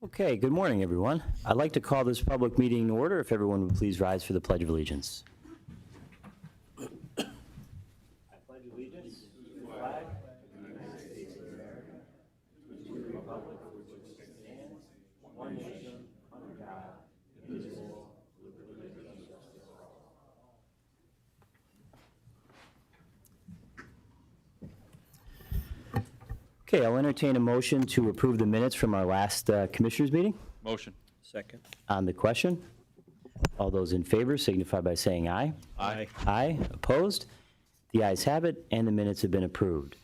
Okay, good morning, everyone. I'd like to call this public meeting to order. If everyone would please rise for the Pledge of Allegiance. I pledge allegiance to the flag of the United States of America, to the republic for which it stands, one nation, under God, indivisible, with liberty and justice for all. Okay, I'll entertain a motion to approve the minutes from our last Commissioners meeting. Motion. Second. On the question, all those in favor signify by saying aye. Aye. Aye. Opposed? The ayes have it, and the minutes have been approved.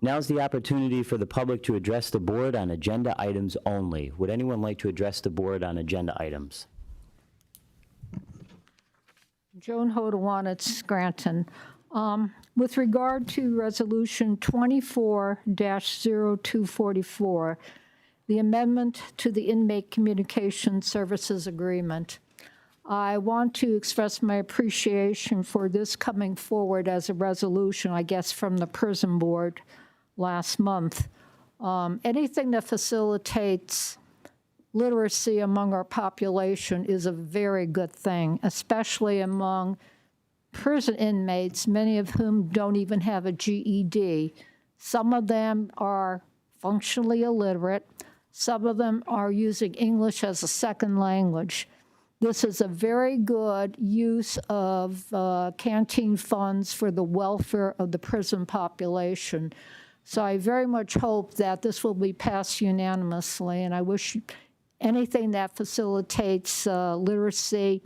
Now's the opportunity for the public to address the board on agenda items only. Would anyone like to address the board on agenda items? Joan Hodawan at Scranton. With regard to Resolution 24-0244, the amendment to the Inmate Communication Services Agreement, I want to express my appreciation for this coming forward as a resolution, I guess, from the prison board last month. Anything that facilitates literacy among our population is a very good thing, especially among prison inmates, many of whom don't even have a GED. Some of them are functionally illiterate. Some of them are using English as a second language. This is a very good use of canteen funds for the welfare of the prison population. So I very much hope that this will be passed unanimously, and I wish anything that facilitates literacy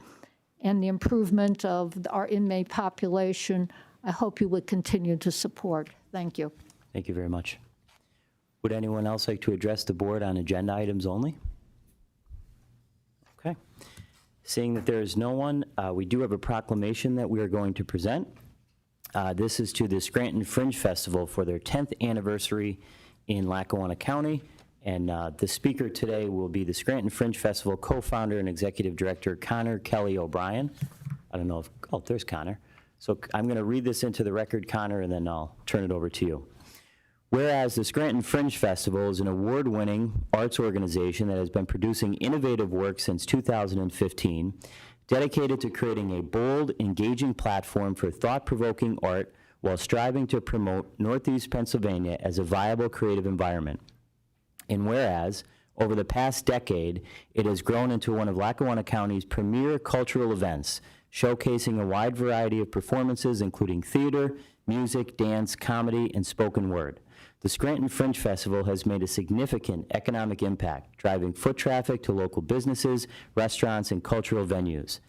and the improvement of our inmate population, I hope you would continue to support. Thank you. Thank you very much. Would anyone else like to address the board on agenda items only? Okay. Seeing that there is no one, we do have a proclamation that we are going to present. This is to the Scranton Fringe Festival for their 10th anniversary in Lackawanna County. And the speaker today will be the Scranton Fringe Festival co-founder and executive director, Connor Kelly O'Brien. I don't know if, oh, there's Connor. So I'm going to read this into the record, Connor, and then I'll turn it over to you. Whereas the Scranton Fringe Festival is an award-winning arts organization that has been producing innovative work since 2015, dedicated to creating a bold, engaging platform for thought-provoking art while striving to promote Northeast Pennsylvania as a viable creative environment. And whereas, over the past decade, it has grown into one of Lackawanna County's premier cultural events, showcasing a wide variety of performances including theater, music, dance, comedy, and spoken word. The Scranton Fringe Festival has made a significant economic impact, driving foot traffic to local businesses, restaurants, and cultural venues.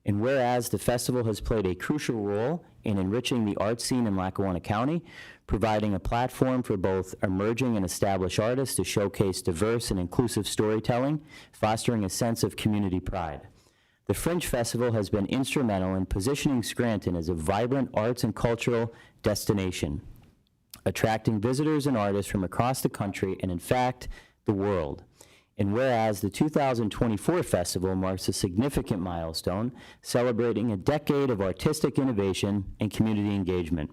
And whereas the festival has played a crucial role in enriching the art scene in Lackawanna County, providing a platform for both emerging and established artists to showcase diverse and inclusive storytelling, fostering a sense of community pride. The Fringe Festival has been instrumental in positioning Scranton as a vibrant arts and cultural destination, attracting visitors and artists from across the country and, in fact, the world. And whereas the 2024 festival marks a significant milestone, celebrating a decade of artistic innovation and community engagement.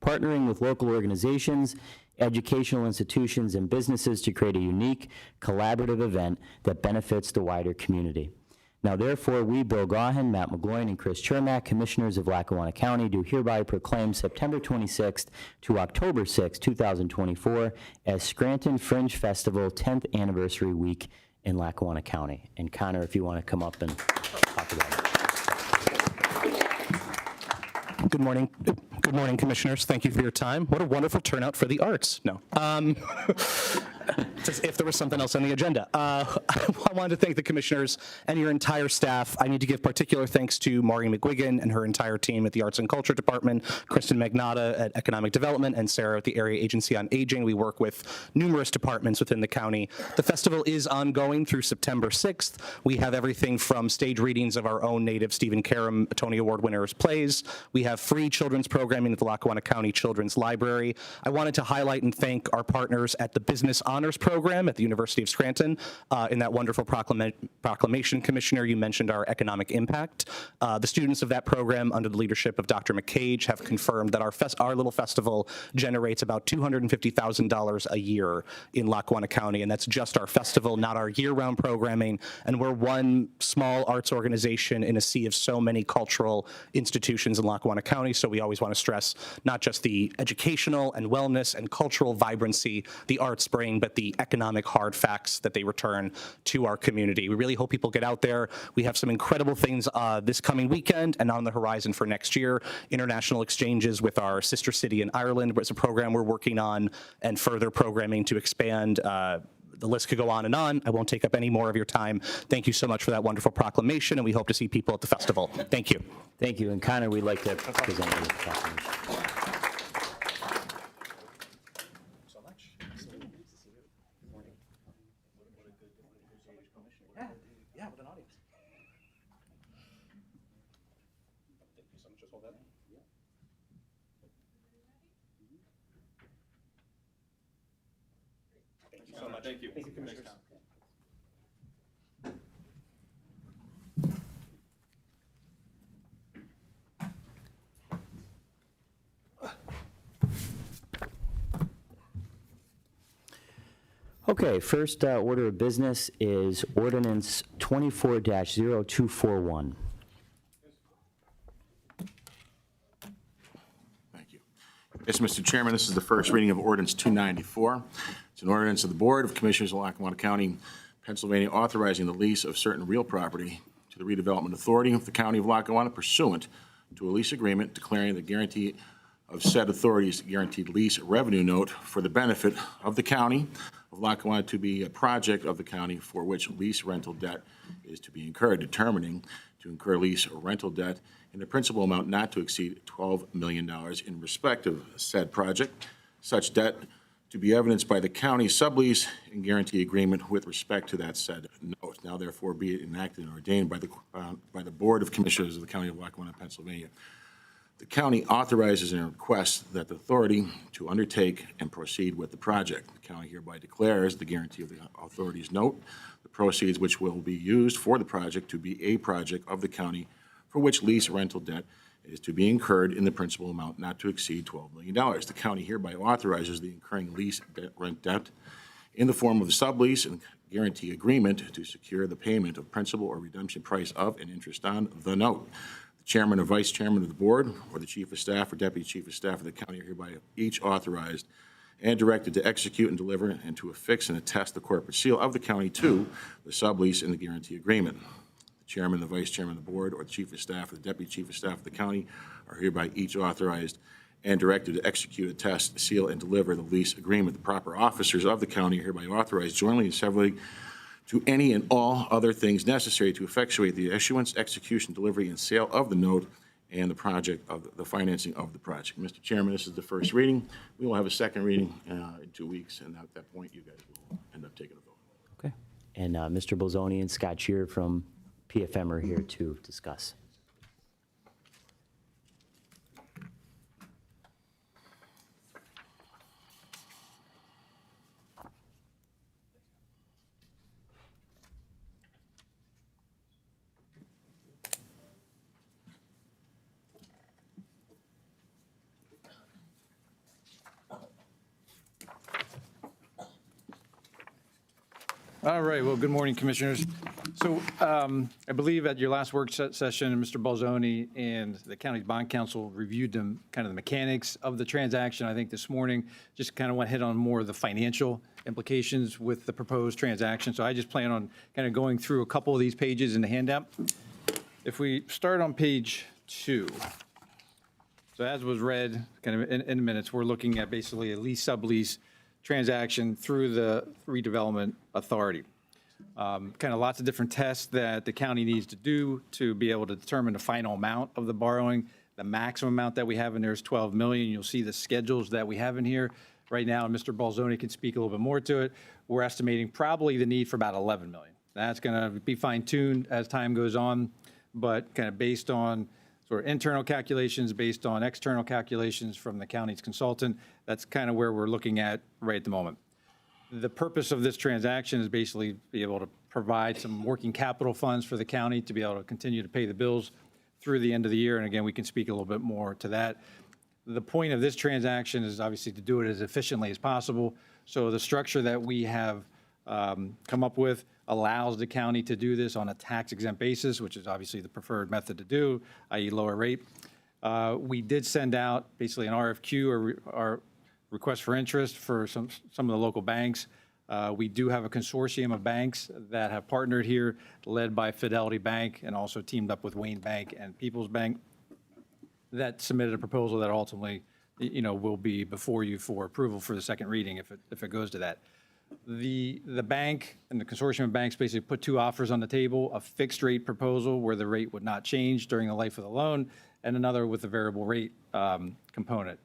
Partnering with local organizations, educational institutions, and businesses to create a unique, collaborative event that benefits the wider community. Now, therefore, we, Bill Gaughan, Matt McGloin, and Chris Chermak, Commissioners of Lackawanna County, do hereby proclaim September 26th to October 6th, 2024, as Scranton Fringe Festival 10th Anniversary Week in Lackawanna County. And Connor, if you want to come up and talk about it. Good morning. Good morning, Commissioners. Thank you for your time. What a wonderful turnout for the arts. No. As if there was something else on the agenda. I wanted to thank the Commissioners and your entire staff. I need to give particular thanks to Maureen McGuigan and her entire team at the Arts and Culture Department, Kristen Magnotta at Economic Development, and Sarah at the Area Agency on Aging. We work with numerous departments within the county. The festival is ongoing through September 6th. We have everything from stage readings of our own native Stephen Karam Tony Award winners plays. We have free children's programming at the Lackawanna County Children's Library. I wanted to highlight and thank our partners at the Business Honors Program program at the University of Scranton. In that wonderful proclamation, Commissioner, you mentioned our economic impact. The students of that program, under the leadership of Dr. McCage, have confirmed that our little festival generates about $250,000 a year in Lackawanna County, and that's just our festival, not our year-round programming. And we're one small arts organization in a sea of so many cultural institutions in Lackawanna County, so we always want to stress not just the educational and wellness and cultural vibrancy the arts bring, but the economic hard facts that they return to our community. We really hope people get out there. We have some incredible things this coming weekend and on the horizon for next year. International exchanges with our sister city in Ireland is a program we're working on, and further programming to expand. The list could go on and on. I won't take up any more of your time. Thank you so much for that wonderful proclamation, and we hope to see people at the festival. Thank you. Thank you. And Connor, we'd like to present the proclamation. Yeah, with an audience. Thank you so much. Just hold that. Thank you so much. Thank you. Thank you, Commissioner. Okay, first order of business is ordinance 24-0241. Thank you. Yes, Mr. Chairman, this is the first reading of ordinance 294. It's an ordinance of the Board of Commissioners of Lackawanna County, Pennsylvania, authorizing the lease of certain real property to the Redevelopment Authority of the County of Lackawanna pursuant to a lease agreement declaring the guarantee of said authority's guaranteed lease revenue note for the benefit of the County of Lackawanna to be a project of the county for which lease rental debt is to be incurred, determining to incur lease or rental debt in a principal amount not to exceed $12 million in respect of said project. Such debt to be evidenced by the county sublease and guarantee agreement with respect to that said note. Now therefore be it enacted and ordained by the Board of Commissioners of the County of Lackawanna, Pennsylvania. The county authorizes and requests that the authority to undertake and proceed with the project. The county hereby declares the guarantee of the authority's note, the proceeds which will be used for the project to be a project of the county for which lease rental debt is to be incurred in the principal amount not to exceed $12 million. The county hereby authorizes the incurring lease rent debt in the form of the sublease and guarantee agreement to secure the payment of principal or redemption price of and interest on the note. Chairman or vice chairman of the board, or the chief of staff or deputy chief of staff of the county are hereby each authorized and directed to execute and deliver and to affix and attest the corporate seal of the county to the sublease and the guarantee agreement. The chairman, the vice chairman of the board, or the chief of staff or the deputy chief of staff of the county are hereby each authorized and directed to execute, attest, seal, and deliver the lease agreement. The proper officers of the county are hereby authorized jointly and severally to any and all other things necessary to effectuate the issuance, execution, delivery, and sale of the note and the project of the financing of the project. Mr. Chairman, this is the first reading. We will have a second reading in 2 weeks, and at that point, you guys will end up taking a vote. Okay. And Mr. Bolzoni and Scott Shear from PFM are here to discuss. All right, well, good morning, Commissioners. So I believe at your last work session, Mr. Bolzoni and the county's bond counsel reviewed them, kind of the mechanics of the transaction. I think this morning, just kind of want to hit on more of the financial implications with the proposed transaction. So I just plan on kind of going through a couple of these pages in the handout. If we start on page 2, so as was read kind of in minutes, we're looking at basically a lease sublease transaction through the redevelopment authority. Kind of lots of different tests that the county needs to do to be able to determine the final amount of the borrowing. The maximum amount that we have in there is $12 million. You'll see the schedules that we have in here right now, and Mr. Bolzoni can speak a little bit more to it. We're estimating probably the need for about $11 million. That's going to be fine-tuned as time goes on, but kind of based on sort of internal calculations, based on external calculations from the county's consultant, that's kind of where we're looking at right at the moment. The purpose of this transaction is basically be able to provide some working capital funds for the county to be able to continue to pay the bills through the end of the year. And again, we can speak a little bit more to that. The point of this transaction is obviously to do it as efficiently as possible. So the structure that we have come up with allows the county to do this on a tax-exempt basis, which is obviously the preferred method to do, i.e. lower rate. We did send out basically an RFQ or request for interest for some of the local banks. We do have a consortium of banks that have partnered here, led by Fidelity Bank and also teamed up with Wayne Bank and People's Bank, that submitted a proposal that ultimately, will be before you for approval for the second reading if it goes to that. The bank and the consortium of banks basically put two offers on the table: a fixed rate proposal where the rate would not change during the life of the loan, and another with a variable rate component.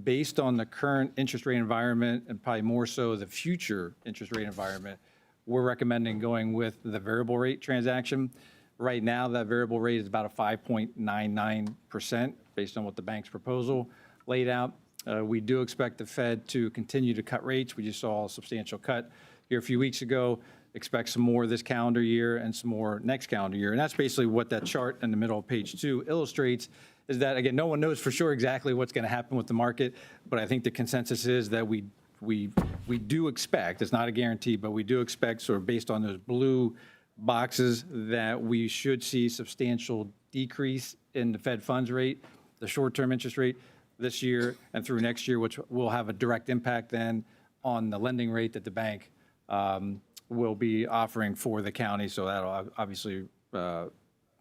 Based on the current interest rate environment, and probably more so the future interest rate environment, we're recommending going with the variable rate transaction. Right now, that variable rate is about a 5.99% based on what the bank's proposal laid out. We do expect the Fed to continue to cut rates. We just saw a substantial cut here a few weeks ago. Expect some more this calendar year and some more next calendar year. And that's basically what that chart in the middle of page 2 illustrates, is that, again, no one knows for sure exactly what's going to happen with the market, but I think the consensus is that we do expect, it's not a guarantee, but we do expect, sort of based on those blue boxes, that we should see substantial decrease in the Fed funds rate, the short-term interest rate, this year and through next year, which will have a direct impact then on the lending rate that the bank will be offering for the county. So that'll obviously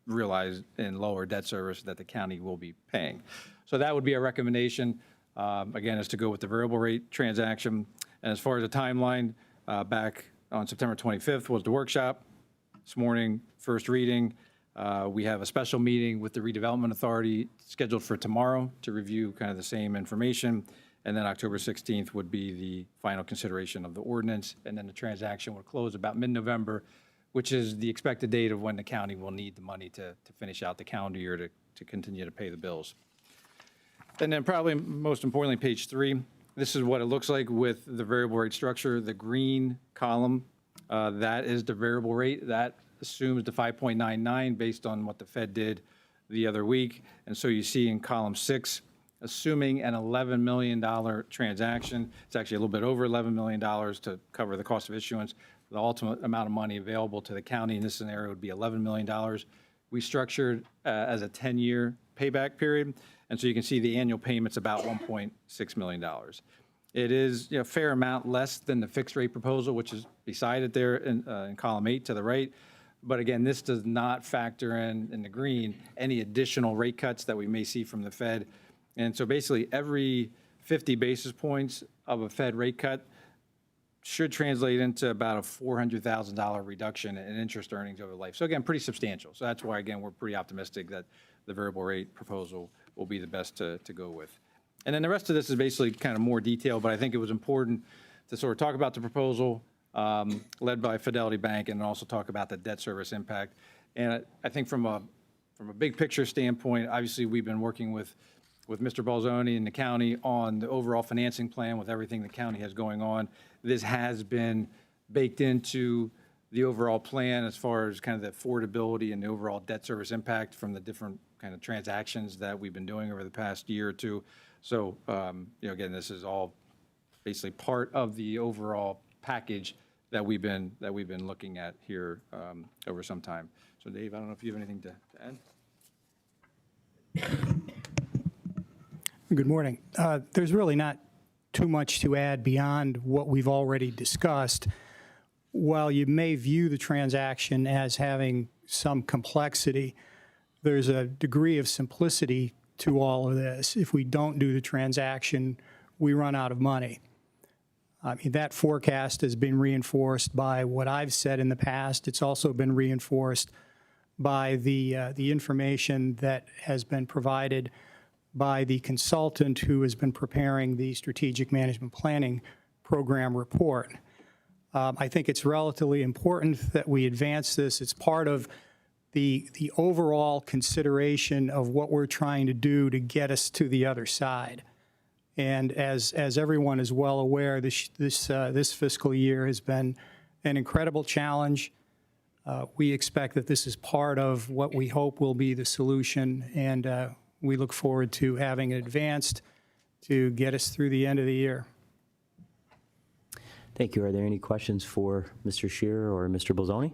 realize in lower debt service that the county will be paying. So that would be a recommendation, again, is to go with the variable rate transaction. And as far as the timeline, back on September 25th was the workshop. This morning, first reading. We have a special meeting with the Redevelopment Authority scheduled for tomorrow to review kind of the same information. And then October 16th would be the final consideration of the ordinance. And then the transaction would close about mid-November, which is the expected date of when the county will need the money to finish out the calendar year to continue to pay the bills. And then probably most importantly, page 3, this is what it looks like with the variable rate structure. The green column, that is the variable rate. That assumes the 5.99 based on what the Fed did the other week. And so you see in column 6, assuming an $11 million transaction, it's actually a little bit over $11 million to cover the cost of issuance. The ultimate amount of money available to the county in this scenario would be $11 million. We structured as a 10-year payback period. And so you can see the annual payment's about $1.6 million. It is a fair amount less than the fixed rate proposal, which is beside it there in column 8 to the right. But again, this does not factor in the green, any additional rate cuts that we may see from the Fed. And so basically every 50 basis points of a Fed rate cut should translate into about a $400,000 reduction in interest earnings over life. So again, pretty substantial. So that's why, again, we're pretty optimistic that the variable rate proposal will be the best to go with. And then the rest of this is basically kind of more detail, but I think it was important to sort of talk about the proposal led by Fidelity Bank and also talk about the debt service impact. And I think from a big picture standpoint, obviously we've been working with Mr. Balzoni and the county on the overall financing plan with everything the county has going on. This has been baked into the overall plan as far as kind of the affordability and the overall debt service impact from the different kind of transactions that we've been doing over the past year or two. So, again, this is all basically part of the overall package that we've been looking at here over some time. So, Dave, I don't know if you have anything to add. Good morning. There's really not too much to add beyond what we've already discussed. While you may view the transaction as having some complexity, there's a degree of simplicity to all of this. If we don't do the transaction, we run out of money. I mean, that forecast has been reinforced by what I've said in the past. It's also been reinforced by the information that has been provided by the consultant who has been preparing the Strategic Management Planning Program report. I think it's relatively important that we advance this. It's part of the overall consideration of what we're trying to do to get us to the other side. And as everyone is well aware, this fiscal year has been an incredible challenge. We expect that this is part of what we hope will be the solution, and we look forward to having it advanced to get us through the end of the year. Thank you. Are there any questions for Mr. Shearer or Mr. Bolzoni?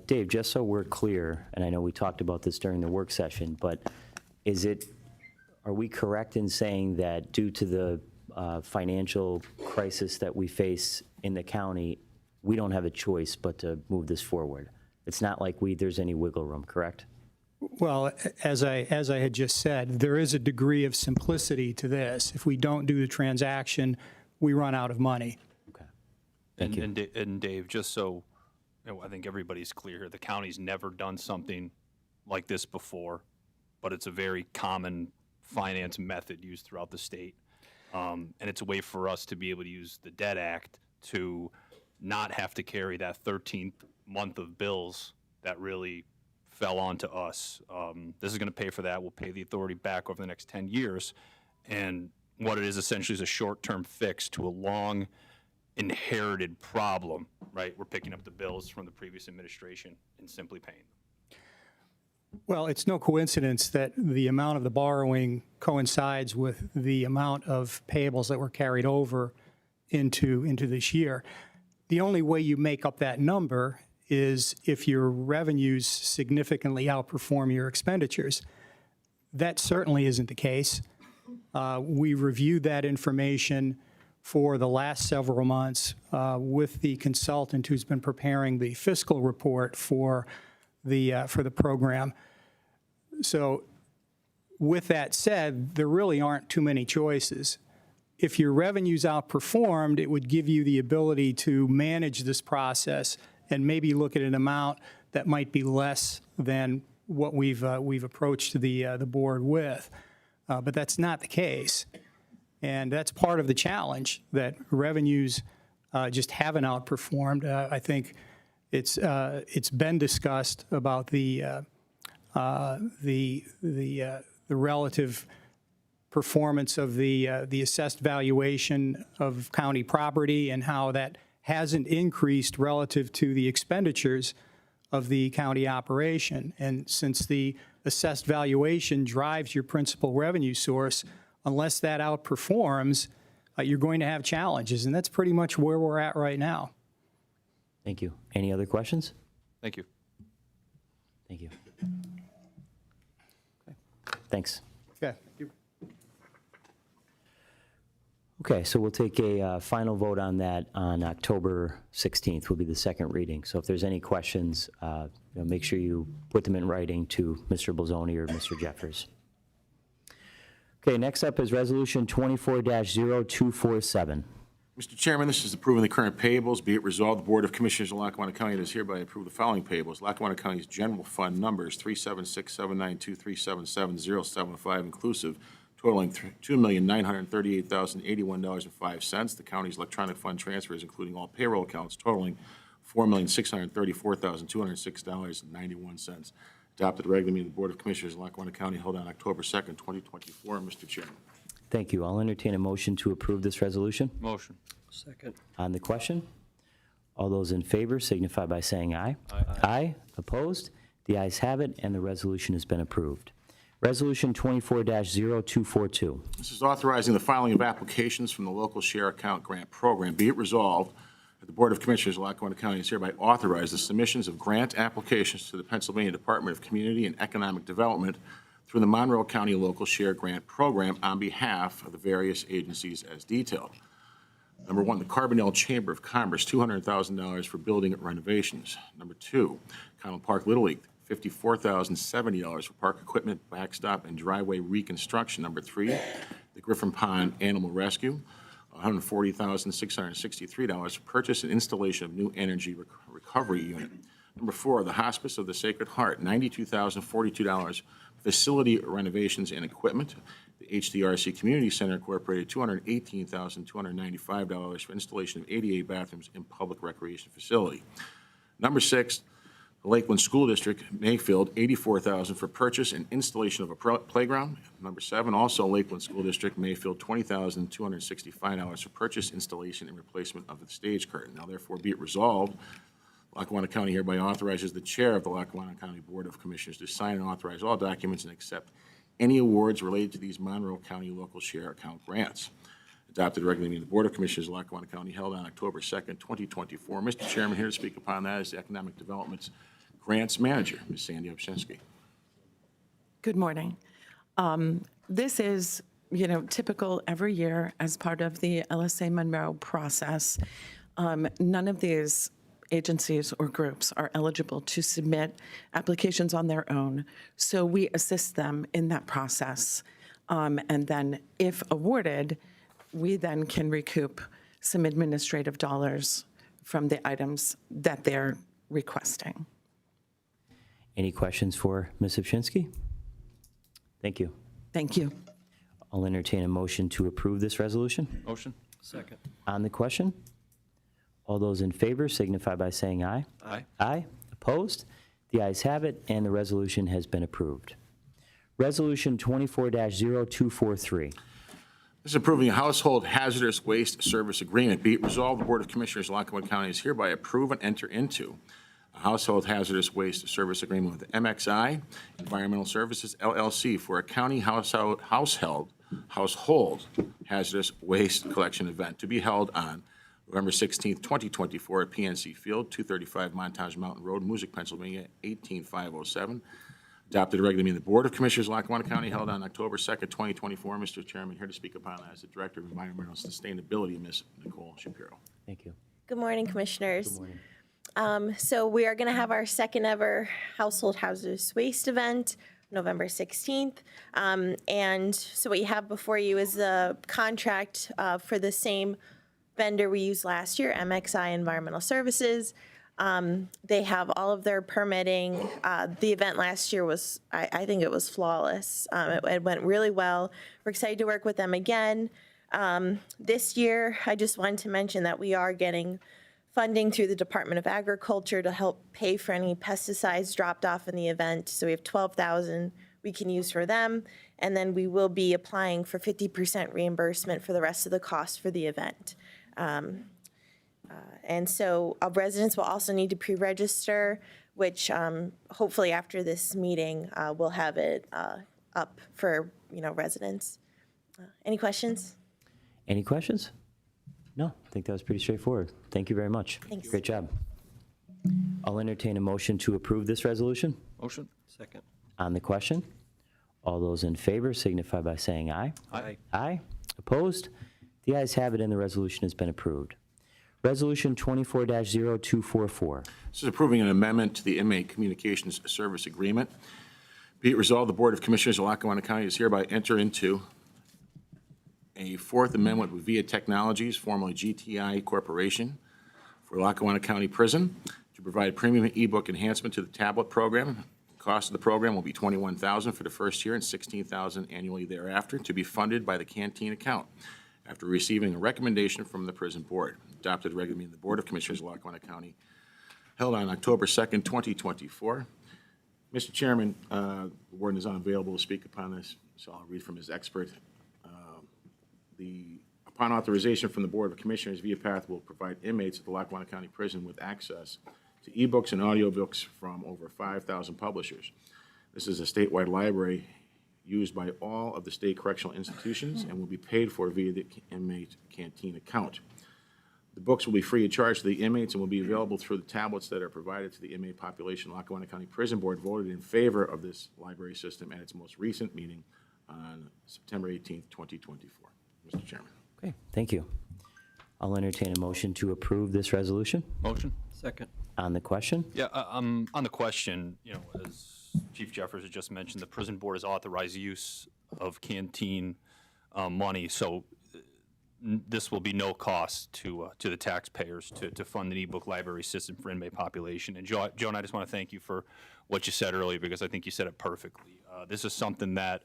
Dave, just so we're clear, and I know we talked about this during the work session, but are we correct in saying that due to the financial crisis that we face in the county, we don't have a choice but to move this forward? It's not like there's any wiggle room, correct? Well, as I had just said, there is a degree of simplicity to this. If we don't do the transaction, we run out of money. Okay. Thank you. And Dave, just so I think everybody's clear here, the county's never done something like this before, but it's a very common finance method used throughout the state. And it's a way for us to be able to use the Debt Act to not have to carry that 13th month of bills that really fell onto us. This is going to pay for that. We'll pay the authority back over the next 10 years. And what it is essentially is a short-term fix to a long inherited problem, right? We're picking up the bills from the previous administration and simply paying them. Well, it's no coincidence that the amount of the borrowing coincides with the amount of payables that were carried over into this year. The only way you make up that number is if your revenues significantly outperform your expenditures. That certainly isn't the case. We reviewed that information for the last several months with the consultant who's been preparing the fiscal report for the program. So with that said, there really aren't too many choices. If your revenues outperformed, it would give you the ability to manage this process and maybe look at an amount that might be less than what we've approached the board with. But that's not the case. And that's part of the challenge, that revenues just haven't outperformed. I think it's been discussed about the relative performance of the assessed valuation of county property and how that hasn't increased relative to the expenditures of the county operation. And since the assessed valuation drives your principal revenue source, unless that outperforms, you're going to have challenges. And that's pretty much where we're at right now. Thank you. Any other questions? Thank you. Thank you. Okay. Thanks. Okay. Thank you. Okay, so we'll take a final vote on that on October 16th will be the second reading. So if there's any questions, make sure you put them in writing to Mr. Bolzoni or Mr. Jeffers. Okay, next up is Resolution 24-0247. Mr. Chairman, this is approving the current payables. Be it resolved, the Board of Commissioners of Lackawanna County does hereby approve the following payables. Lackawanna County's general fund numbers 376-792-377-075 inclusive, totaling $2,938,081.05. The county's electronic fund transfers, including all payroll accounts, totaling $4,634,206.91. Adopted regular meeting of the Board of Commissioners of Lackawanna County held on October 2nd, 2024. Mr. Chairman. Thank you. I'll entertain a motion to approve this resolution. Motion. Second. On the question, all those in favor signify by saying aye. Aye. Aye. Opposed? The ayes have it, and the resolution has been approved. Resolution 24-0242. This is authorizing the filing of applications from the local share account grant program. Be it resolved that the Board of Commissioners of Lackawanna County is hereby authorized the submissions of grant applications to the Pennsylvania Department of Community and Economic Development through the Monroe County Local Share Grant Program on behalf of the various agencies as detailed. Number one, the Carbondale Chamber of Commerce, $200,000 for building renovations. Number two, Connell Park Little League, $54,070 for park equipment, backstop, and driveway reconstruction. Number three, the Griffin Pond Animal Rescue, $140,663 for purchase and installation of new energy recovery unit. Number four, the Hospice of the Sacred Heart, $92,042 facility renovations and equipment. The HDRC Community Center Incorporated, $218,295 for installation of 88 bathrooms in public recreation facility. Number six, Lakeland School District, Mayfield, $84,000 for purchase and installation of a playground. Number 7, also Lakeland School District, Mayfield, $20,265 for purchase, installation, and replacement of the stage curtain. Now therefore be it resolved, Lackawanna County hereby authorizes the chair of the Lackawanna County Board of Commissioners to sign and authorize all documents and accept any awards related to these Monroe County local share account grants. Adopted regularly meeting of the Board of Commissioners of Lackawanna County held on October 2nd, 2024. Mr. Chairman, here to speak upon that is the Economic Development's Grants Manager, Ms. Sandy Obshinsky. Good morning. This is, typical every year as part of the LSA Monroe process. None of these agencies or groups are eligible to submit applications on their own, so we assist them in that process. And then if awarded, we then can recoup some administrative dollars from the items that they're requesting. Any questions for Ms. Obshinsky? Thank you. Thank you. I'll entertain a motion to approve this resolution. Motion? Second. On the question, all those in favor signify by saying aye. Aye. Aye. Opposed? The ayes have it, and the resolution has been approved. Resolution 24-0243. This is approving a household hazardous waste service agreement. Be it resolved, the Board of Commissioners of Lackawanna County is hereby approve and enter into a household hazardous waste service agreement with MXI Environmental Services, LLC, for a county household hazardous waste collection event to be held on November 16th, 2024 at PNC Field, 235 Montage Mountain Road, Moosic, Pennsylvania, 18507. Adopted regularly meeting of the Board of Commissioners of Lackawanna County held on October 2nd, 2024. Mr. Chairman, here to speak upon that is the Director of Environmental Sustainability, Ms. Nicole Shapiro. Thank you. Good morning, Commissioners. Good morning. So we are going to have our second ever Household Hazardous Waste event, November 16th. And so what you have before you is the contract for the same vendor we used last year, MXI Environmental Services. They have all of their permitting. The event last year was, I think it was flawless. It went really well. We're excited to work with them again. This year, I just wanted to mention that we are getting funding through the Department of Agriculture to help pay for any pesticides dropped off in the event. So we have $12,000 we can use for them. And then we will be applying for 50% reimbursement for the rest of the cost for the event. And so residents will also need to pre-register, which hopefully after this meeting, we'll have it up for, residents. Any questions? Any questions? No, I think that was pretty straightforward. Thank you very much. Thanks. Great job. I'll entertain a motion to approve this resolution. Motion? Second. On the question, all those in favor signify by saying aye. Aye. Aye. Opposed? The ayes have it, and the resolution has been approved. Resolution 24-0244. This is approving an amendment to the Inmate Communications Service Agreement. Be it resolved, the Board of Commissioners of Lackawanna County is hereby enter into a fourth amendment with VIA Technologies, formerly GTI Corporation, for Lackawanna County Prison to provide premium ebook enhancement to the tablet program. The cost of the program will be $21,000 for the first year and $16,000 annually thereafter, to be funded by the canteen account after receiving a recommendation from the prison board. Adopted regularly meeting of the Board of Commissioners of Lackawanna County held on October 2nd, 2024. Mr. Chairman, the warden is unavailable to speak upon this, so I'll read from his expert. Upon authorization from the Board of Commissioners, VIAPath will provide inmates at the Lackawanna County Prison with access to ebooks and audiobooks from over 5,000 publishers. This is a statewide library used by all of the state correctional institutions and will be paid for via the inmate canteen account. The books will be free of charge to the inmates and will be available through the tablets that are provided to the inmate population. Lackawanna County Prison Board voted in favor of this library system at its most recent meeting on September 18th, 2024. Mr. Chairman. Okay, thank you. I'll entertain a motion to approve this resolution. Motion? Second. On the question, Yeah, on the question, as Chief Jeffers has just mentioned, the prison board has authorized use of canteen money, so this will be no cost to the taxpayers to fund an ebook library system for inmate population. And Joe and I just want to thank you for what you said earlier, because I think you said it perfectly. This is something that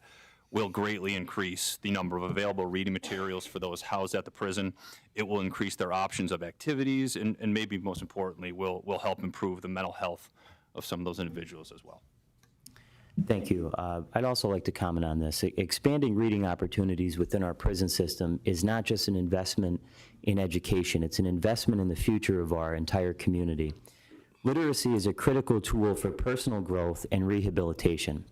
will greatly increase the number of available reading materials for those housed at the prison. It will increase their options of activities, and maybe most importantly, will help improve the mental health of some of those individuals as well. Thank you. I'd also like to comment on this. Expanding reading opportunities within our prison system is not just an investment in education, it's an investment in the future of our entire community. Literacy is a critical tool for personal growth and rehabilitation.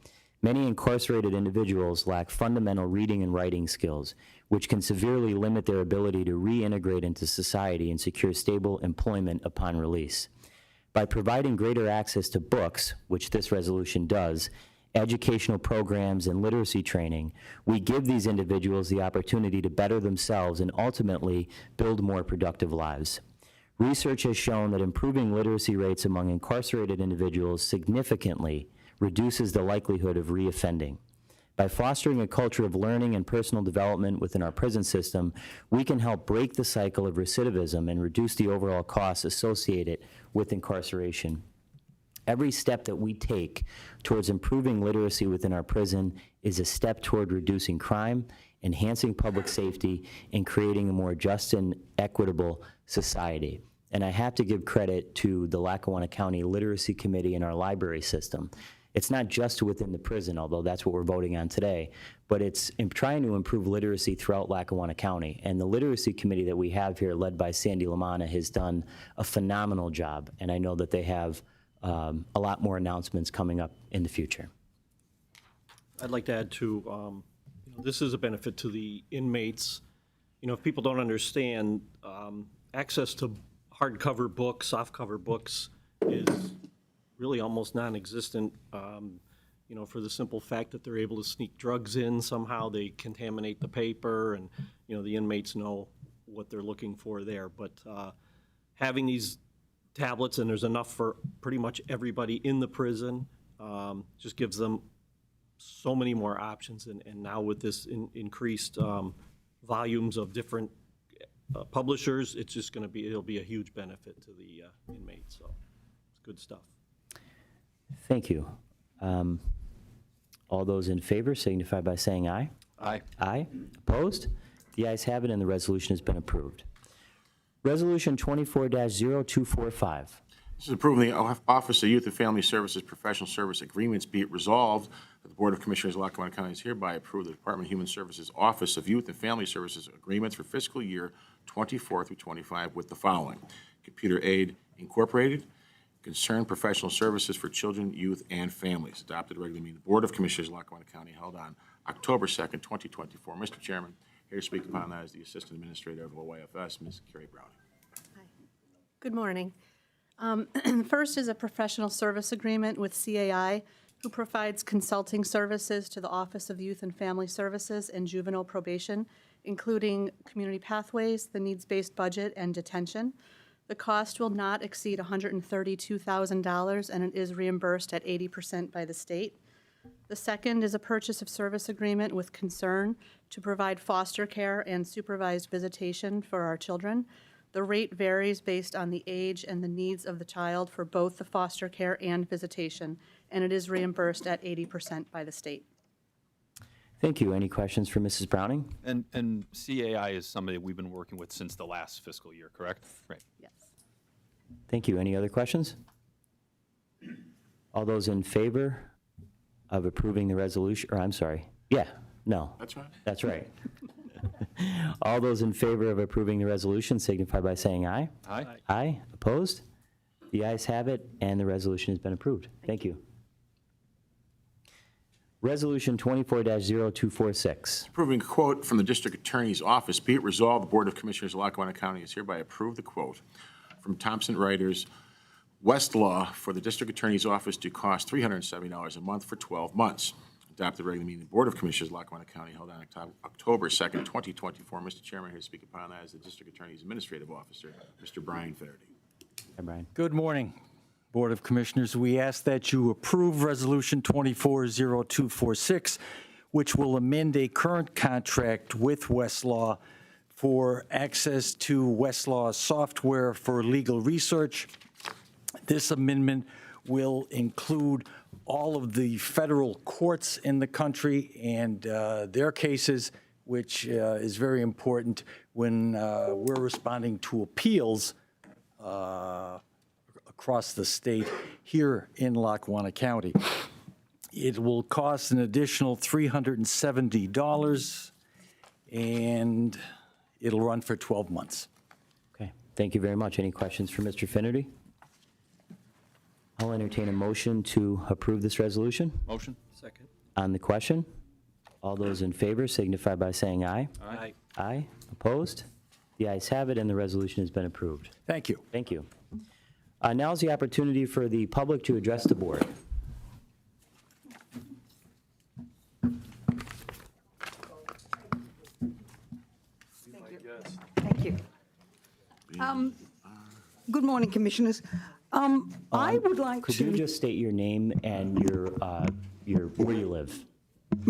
Many incarcerated individuals lack fundamental reading and writing skills, which can severely limit their ability to reintegrate into society and secure stable employment upon release. By providing greater access to books, which this resolution does, educational programs, and literacy training, we give these individuals the opportunity to better themselves and ultimately build more productive lives. Research has shown that improving literacy rates among incarcerated individuals significantly reduces the likelihood of reoffending. By fostering a culture of learning and personal development within our prison system, we can help break the cycle of recidivism and reduce the overall costs associated with incarceration. Every step that we take towards improving literacy within our prison is a step toward reducing crime, enhancing public safety, and creating a more just and equitable society. And I have to give credit to the Lackawanna County Literacy Committee and our library system. It's not just within the prison, although that's what we're voting on today, but it's in trying to improve literacy throughout Lackawanna County. And the Literacy Committee that we have here, led by Sandy Lamanna, has done a phenomenal job, and I know that they have a lot more announcements coming up in the future. I'd like to add to, this is a benefit to the inmates. If people don't understand, access to hardcover books, softcover books is really almost non-existent, for the simple fact that they're able to sneak drugs in. Somehow they contaminate the paper, and, the inmates know what they're looking for there. But having these tablets, and there's enough for pretty much everybody in the prison, just gives them so many more options. And now with this increased volumes of different publishers, it's just going to be, it'll be a huge benefit to the inmates. So it's good stuff. Thank you. All those in favor signify by saying aye. Aye. Aye. Opposed? The ayes have it, and the resolution has been approved. Resolution 24-0245. This is approving the Office of Youth and Family Services Professional Service Agreements. Be it resolved that the Board of Commissioners of Lackawanna County is hereby approve the Department of Human Services Office of Youth and Family Services Agreements for fiscal year 24 through 25 with the following: Computer Aid Incorporated, Concerned Professional Services for Children, Youth, and Families. Adopted regularly meeting the Board of Commissioners of Lackawanna County, held on October 2nd, 2024. Mr. Chairman, here to speak upon that is the Assistant Administrator of OYFS, Ms. Carrie Browning. Good morning. First is a professional service agreement with CAI, who provides consulting services to the Office of Youth and Family Services and Juvenile Probation, including community pathways, the needs-based budget, and detention. The cost will not exceed $132,000, and it is reimbursed at 80% by the state. The second is a purchase of service agreement with Concern to provide foster care and supervised visitation for our children. The rate varies based on the age and the needs of the child for both the foster care and visitation, and it is reimbursed at 80% by the state. Thank you. Any questions for Mrs. Browning? And CAI is somebody we've been working with since the last fiscal year, correct? Right. Yes. Thank you. Any other questions? All those in favor of approving the resolution, or I'm sorry, no. That's right. That's right. All those in favor of approving the resolution signify by saying aye. Aye. Aye. Opposed? The ayes have it, and the resolution has been approved. Thank you. Resolution 24-0246. Approving a quote from the District Attorney's Office. Be it resolved, the Board of Commissioners of Lackawanna County is hereby approve the quote from Thompson Reuters Westlaw for the District Attorney's Office to cost $370 a month for 12 months. Adopted regular meeting of the Board of Commissioners of Lackawanna County, held on October 2nd, 2024. Mr. Chairman, here to speak upon that is the District Attorney's Administrative Officer, Mr. Brian Flaherty. Hi, Brian. Good morning, Board of Commissioners. We ask that you approve Resolution 24-0246, which will amend a current contract with Westlaw for access to Westlaw's software for legal research. This amendment will include all of the federal courts in the country and their cases, which is very important when we're responding to appeals across the state. here in Lackawanna County. It will cost an additional $370, and it'll run for 12 months. Okay, thank you very much. Any questions for Mr. Finnerty? I'll entertain a motion to approve this resolution. Motion? Second. On the question, all those in favor signify by saying aye. Aye. Aye. Opposed? The ayes have it, and the resolution has been approved. Thank you. Thank you. Now is the opportunity for the public to address the board. Thank you. Good morning, Commissioners. I would like Could to... you just state your name and your where you live?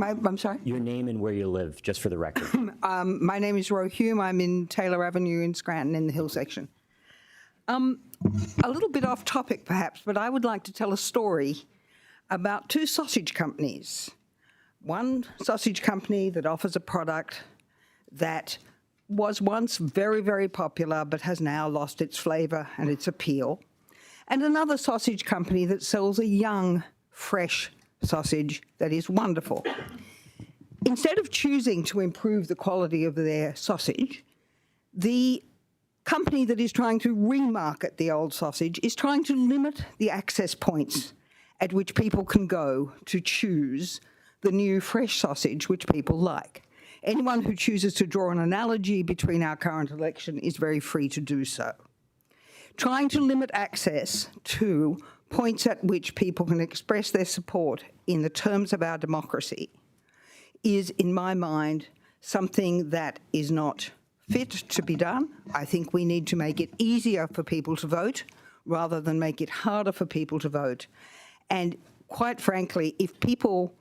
I'm sorry? Your name and where you live, just for the record. My name is Ro Hume. I'm in Taylor Avenue in Scranton in the Hill section. A little bit off topic, perhaps, but I would like to tell a story about two sausage companies. One sausage company that offers a product that was once very, very popular but has now lost its flavor and its appeal. And another sausage company that sells a young, fresh sausage that is wonderful. Instead of choosing to improve the quality of their sausage, the company that is trying to remarket the old sausage is trying to limit the access points at which people can go to choose the new fresh sausage which people like. Anyone who chooses to draw an analogy between our current election is very free to do so. Trying to limit access to points at which people can express their support in the terms of our democracy is, in my mind, something that is not fit to be done. I think we need to make it easier for people to vote rather than make it harder for people to vote. And quite frankly, if people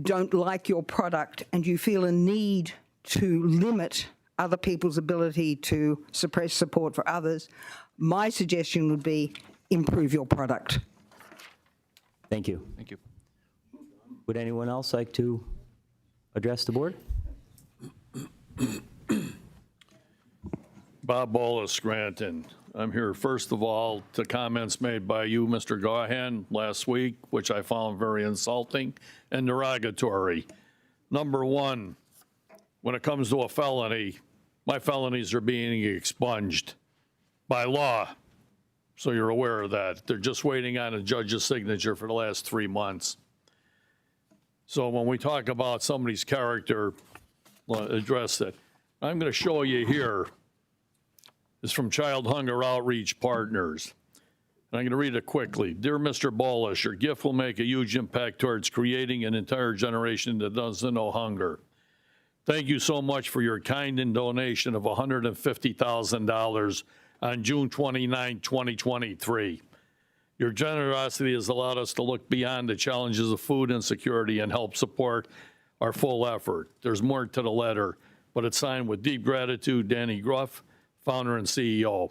don't like your product and you feel a need to limit other people's ability to suppress support for others, my suggestion would be improve your product. Thank you. Thank you. Would anyone else like to address the board? Bob Bola, Scranton. I'm here, first of all, to comments made by you, Mr. Gaughan, last week, which I found very insulting and derogatory. Number one, when it comes to a felony, my felonies are being expunged by law. So you're aware of that. They're just waiting on a judge's signature for the last 3 months. So when we talk about somebody's character, address it. I'm going to show you here. Is from Child Hunger Outreach Partners. And I'm going to read it quickly. Dear Mr. Bolish, your gift will make a huge impact towards creating an entire generation that doesn't know hunger. Thank you so much for your kind donation of $150,000 on June 29, 2023. Your generosity has allowed us to look beyond the challenges of food insecurity and help support our full effort. There's more to the letter, but it's signed with deep gratitude, Danny Gruff, founder and CEO.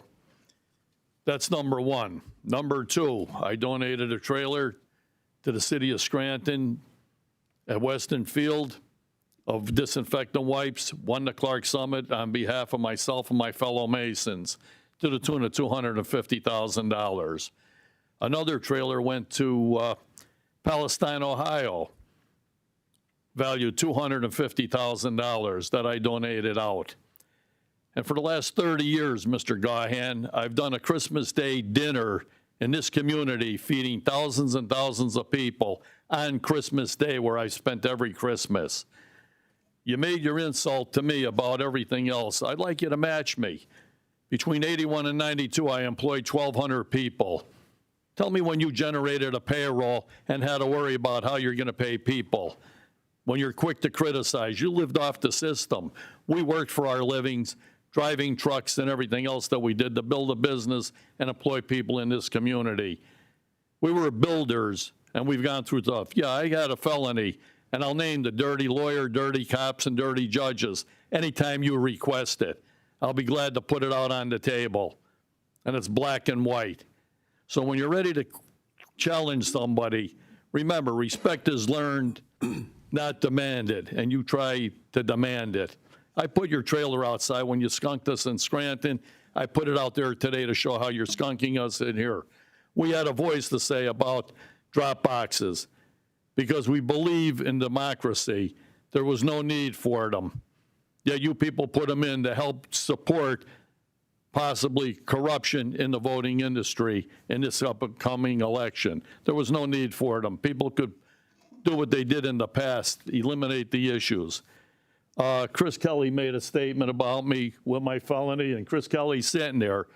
That's number one. Number two, I donated a trailer to the city of Scranton at Weston Field of disinfectant wipes, one to Clark Summit on behalf of myself and my fellow Masons to the tune of $250,000. Another trailer went to Palestine, Ohio, valued $250,000 that I donated out. And for the last 30 years, Mr. Gaughan, I've done a Christmas Day dinner in this community, feeding thousands and thousands of people on Christmas Day, where I spent every Christmas. You made your insult to me about everything else. I'd like you to match me. Between 81 and 92, I employed 1,200 people. Tell me when you generated a payroll and had to worry about how you're going to pay people. When you're quick to criticize, you lived off the system. We worked for our livings, driving trucks and everything else that we did to build a business and employ people in this community. We were builders, and we've gone through tough. Yeah, I got a felony, and I'll name the dirty lawyer, dirty cops, and dirty judges anytime you request it. I'll be glad to put it out on the table, and it's black and white. So when you're ready to challenge somebody, remember, respect is learned, not demanded, and you try to demand it. I put your trailer outside when you skunked us in Scranton. I put it out there today to show how you're skunking us in here. we had a voice to say about drop boxes because we believe in democracy. There was no need for them. Yet you people put them in to help support possibly corruption in the voting industry in this upcoming election. There was no need for them. People could do what they did in the past, eliminate the issues. Chris Kelly made a statement about me with my felony, and Chris Kelly's sitting there.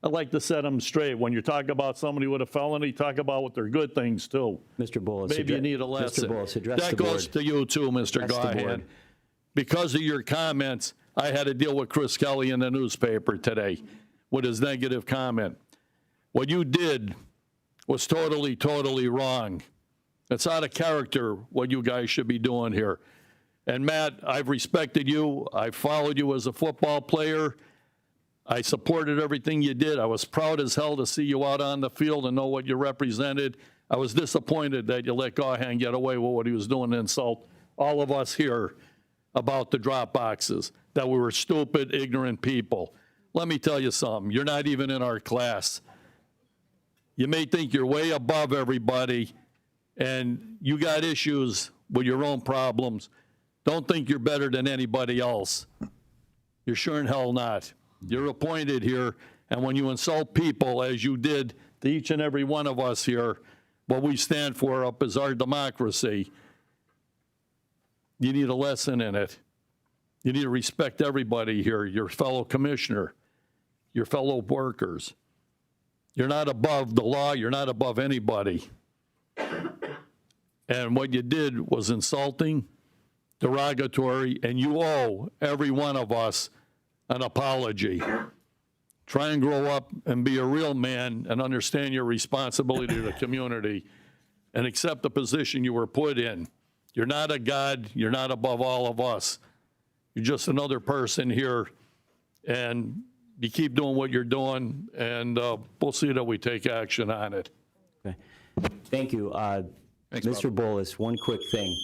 I'd like to set him straight. When you talk about somebody with a felony, talk about what their good things too. Mr. Bullis. Maybe you need a lesson. Mr. Bullis, address that the board. goes to you too, Mr. Address the Gaughan. board. Because of your comments, I had to deal with Chris Kelly in the newspaper today with his negative comment. What you did was totally, totally wrong. It's out of character what you guys should be doing here. And Matt, I've respected you. I followed you as a football player. I supported everything you did. I was proud as hell to see you out on the field and know what you represented. I was disappointed that you let Gaughan get away with what he was doing to insult all of us here about the drop boxes, that we were stupid, ignorant people. Let me tell you something. You're not even in our class. You may think you're way above everybody, and you got issues with your own problems. Don't think you're better than anybody else. You're sure in hell not. You're appointed here, and when you insult people, as you did to each and every one of us here, what we stand for up is our democracy. You need a lesson in it. You need to respect everybody here, your fellow commissioner, your fellow workers. You're not above the law. You're not above anybody. And what you did was insulting, derogatory, and you owe every one of us an apology. Try and grow up and be a real man and understand your responsibility to the community and accept the position you were put in. You're not a god. You're not above all of us. You're just another person here, and you keep doing what you're doing, and we'll see that we take action on it. Okay. Thank you. Mr. Bullis, one quick thing.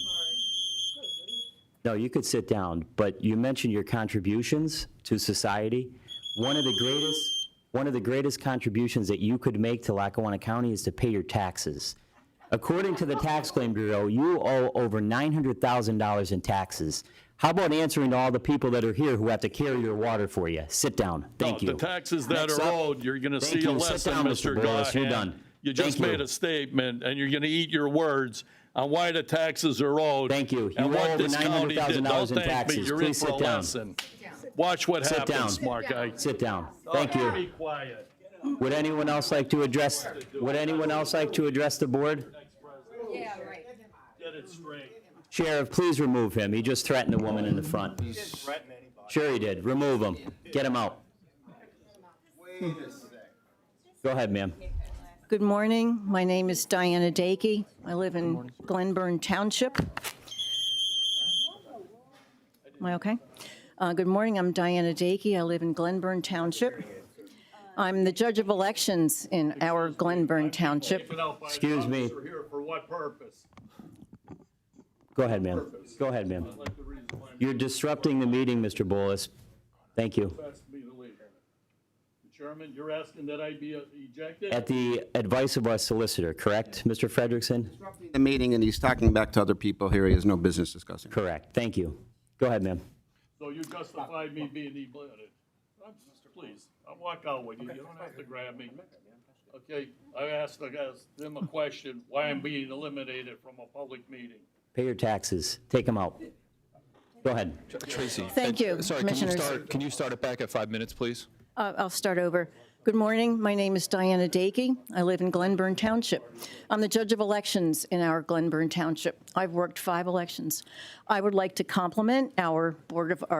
No, you could sit down, but you mentioned your contributions to society. One of the greatest contributions that you could make to Lackawanna County is to pay your taxes. According to the Tax Claim Bureau, you owe over $900,000 in taxes. How about answering to all the people that are here who have to carry your water for you? Sit down. Thank you. The taxes that Next are up. owed, you're going to Thank see a you. Sit lesson, down, Mr. Bullis. You're Gaughan. done. You just Thank you. made a statement, and you're going to eat your words on why the taxes are owed. Thank you. You And owe what over this county did. $900,000 Don't in thank me. taxes. You're in Please for a sit down. lesson. Watch what Sit happens, down. smart guy. Sit down. Thank you. Be quiet. Would anyone else like to address the board? Get it straight. Sheriff, please remove him. He just threatened a woman in the front. Sure he did. Remove him. Get him out. Go ahead, ma'am. Good morning. My name is Diana Dakey. I live in Glenburn Township. Am I okay? Good morning. I'm Diana Dakey. I live in Glenburn Township. I'm the judge of elections in our Glenburn Township. Excuse me. Officer here for what purpose? Go ahead, ma'am. Go ahead, ma'am. You're disrupting the meeting, Mr. Bullis. Thank you. That's me to leave. Chairman, you're asking that I be ejected? At the advice of our solicitor, correct, Mr. Frederickson? The meeting, and he's talking back to other people here. He has no business discussing. Correct. Thank you. Go ahead, ma'am. So you justified me being eliminated. Please, I'll walk out with you. You don't have to grab me. Okay, I asked them a question, why I'm being eliminated from a public meeting. Pay your taxes. Take them out. Go ahead. Traci. Thank you, Sorry, Commissioners. can you start it back at 5 minutes, please? I'll start over. Good morning. My name is Diana Dakey. I live in Glenburn Township. I'm the judge of elections in our Glenburn Township. I've worked 5 elections. I would like to compliment our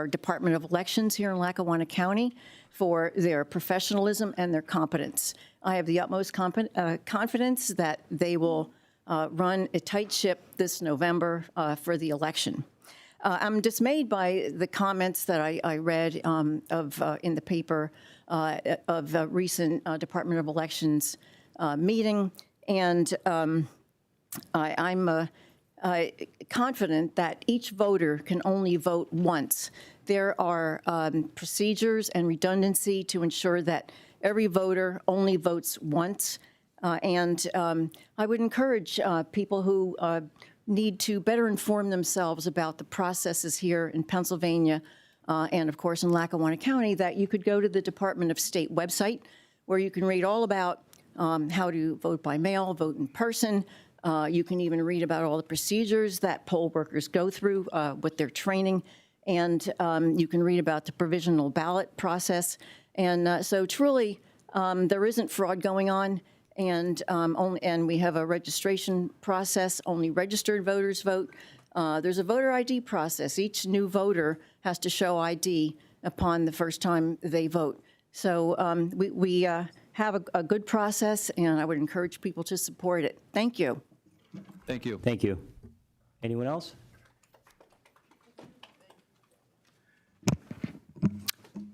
Department of Elections here in Lackawanna County for their professionalism and their competence. I have the utmost confidence that they will run a tight ship this November for the election. I'm dismayed by the comments that I read in the paper of a recent Department of Elections meeting, and I'm confident that each voter can only vote once. There are procedures and redundancy to ensure that every voter only votes once. I would encourage people who need to better inform themselves about the processes here in Pennsylvania and, of course, in Lackawanna County, that you could go to the Department of State website where you can read all about how to vote by mail, vote in person. You can even read about all the procedures that poll workers go through with their training. And you can read about the provisional ballot process. And so truly, there isn't fraud going on. And we have a registration process. Only registered voters vote. There's a voter ID process. Each new voter has to show ID upon the first time they vote. So we have a good process, and I would encourage people to support it. Thank you. Thank you. Thank you. Anyone else?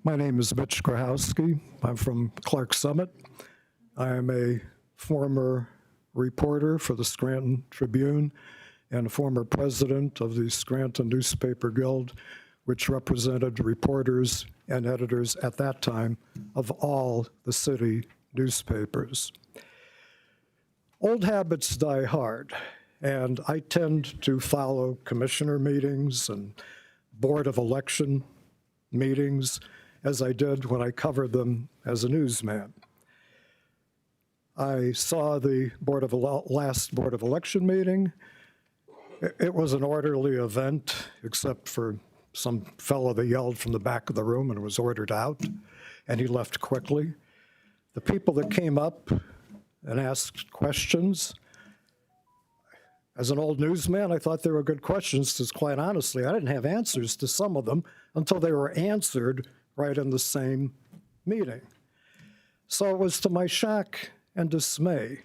My name is Mitch Grahowski. I'm from Clark Summit. I am a former reporter for the Scranton Tribune and a former president of the Scranton Newspaper Guild, which represented reporters and editors at that time of all the city newspapers. Old habits die hard, and I tend to follow commissioner meetings and Board of Election meetings as I did when I covered them as a newsman. I saw the last Board of Election meeting. It was an orderly event, except for some fellow that yelled from the back of the room and was ordered out, and he left quickly. The people that came up and asked questions, as an old newsman, I thought they were good questions, because quite honestly, I didn't have answers to some of them until they were answered right in the same meeting. So it was to my shock and dismay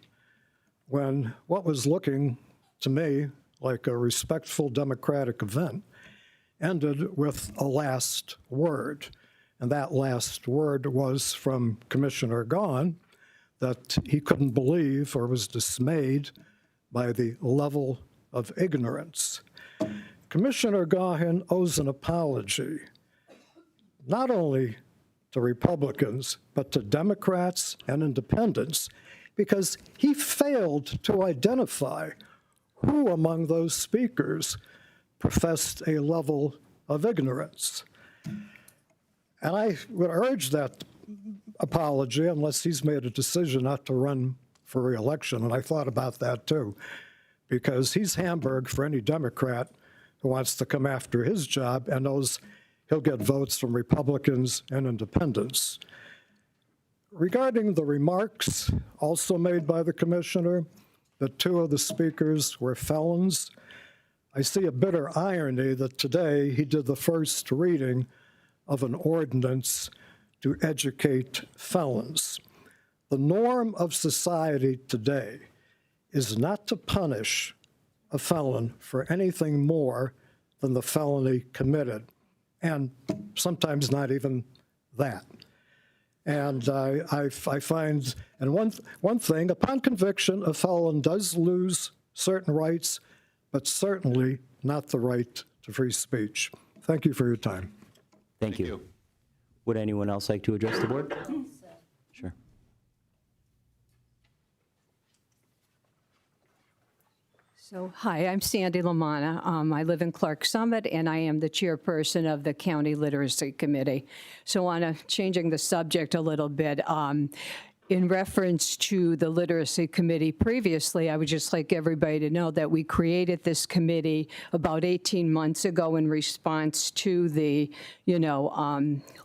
when what was looking to me like a respectful democratic event ended with a last word. And that last word was from Commissioner Gaughan, that he couldn't believe or was dismayed by the level of ignorance. Commissioner Gaughan owes an apology, not only to Republicans, but to Democrats and independents, because he failed to identify who among those speakers professed a level of ignorance. And I would urge that apology, unless he's made a decision not to run for re-election, and I thought about that too, because he's Hamburg for any Democrat who wants to come after his job and knows he'll get votes from Republicans and independents. Regarding the remarks also made by the commissioner, that two of the speakers were felons, I see a bitter irony that today he did the first reading of an ordinance to educate felons. The norm of society today is not to punish a felon for anything more than the felony committed, and sometimes not even that. And I find, and one thing, upon conviction, a felon does lose certain rights, but certainly not the right to free speech. Thank you for your time. Thank you. Would anyone else like to address the board? Sure. So, hi, I'm Sandy Lamanna. I live in Clark Summit, and I am the chairperson of the County Literacy Committee. So on changing the subject a little bit, in reference to the Literacy Committee previously, I would just like everybody to know that we created this committee about 18 months ago in response to the,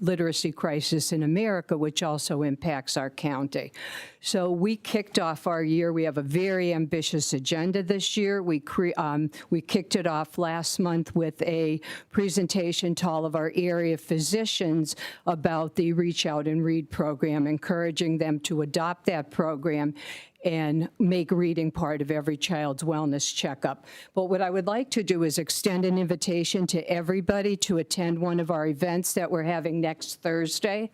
literacy crisis in America, which also impacts our county. So we kicked off our year. We have a very ambitious agenda this year. We kicked it off last month with a presentation to all of our area physicians about the Reach Out and Read program, encouraging them to adopt that program and make reading part of every child's wellness checkup. But what I would like to do is extend an invitation to everybody to attend one of our events that we're having next Thursday.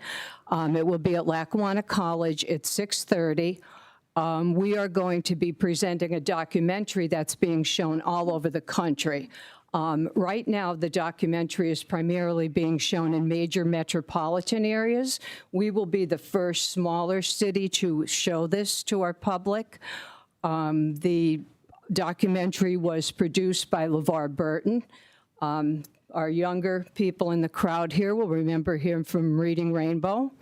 It will be at Lackawanna College at 6:30. We are going to be presenting a documentary that's being shown all over the country. Right now, the documentary is primarily being shown in major metropolitan areas. We will be the first smaller city to show this to our public. The documentary was produced by LeVar Burton. Our younger people in the crowd here will remember him from Reading Rainbow.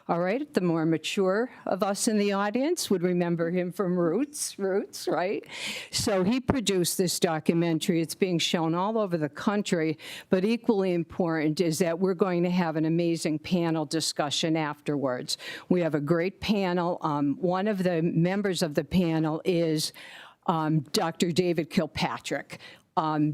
All right, the more mature of us in the audience would remember him from Roots, right? So he produced this documentary. It's being shown all over the country, but equally important is that we're going to have an amazing panel discussion afterwards. We have a great panel. One of the members of the panel is Dr. David Kilpatrick.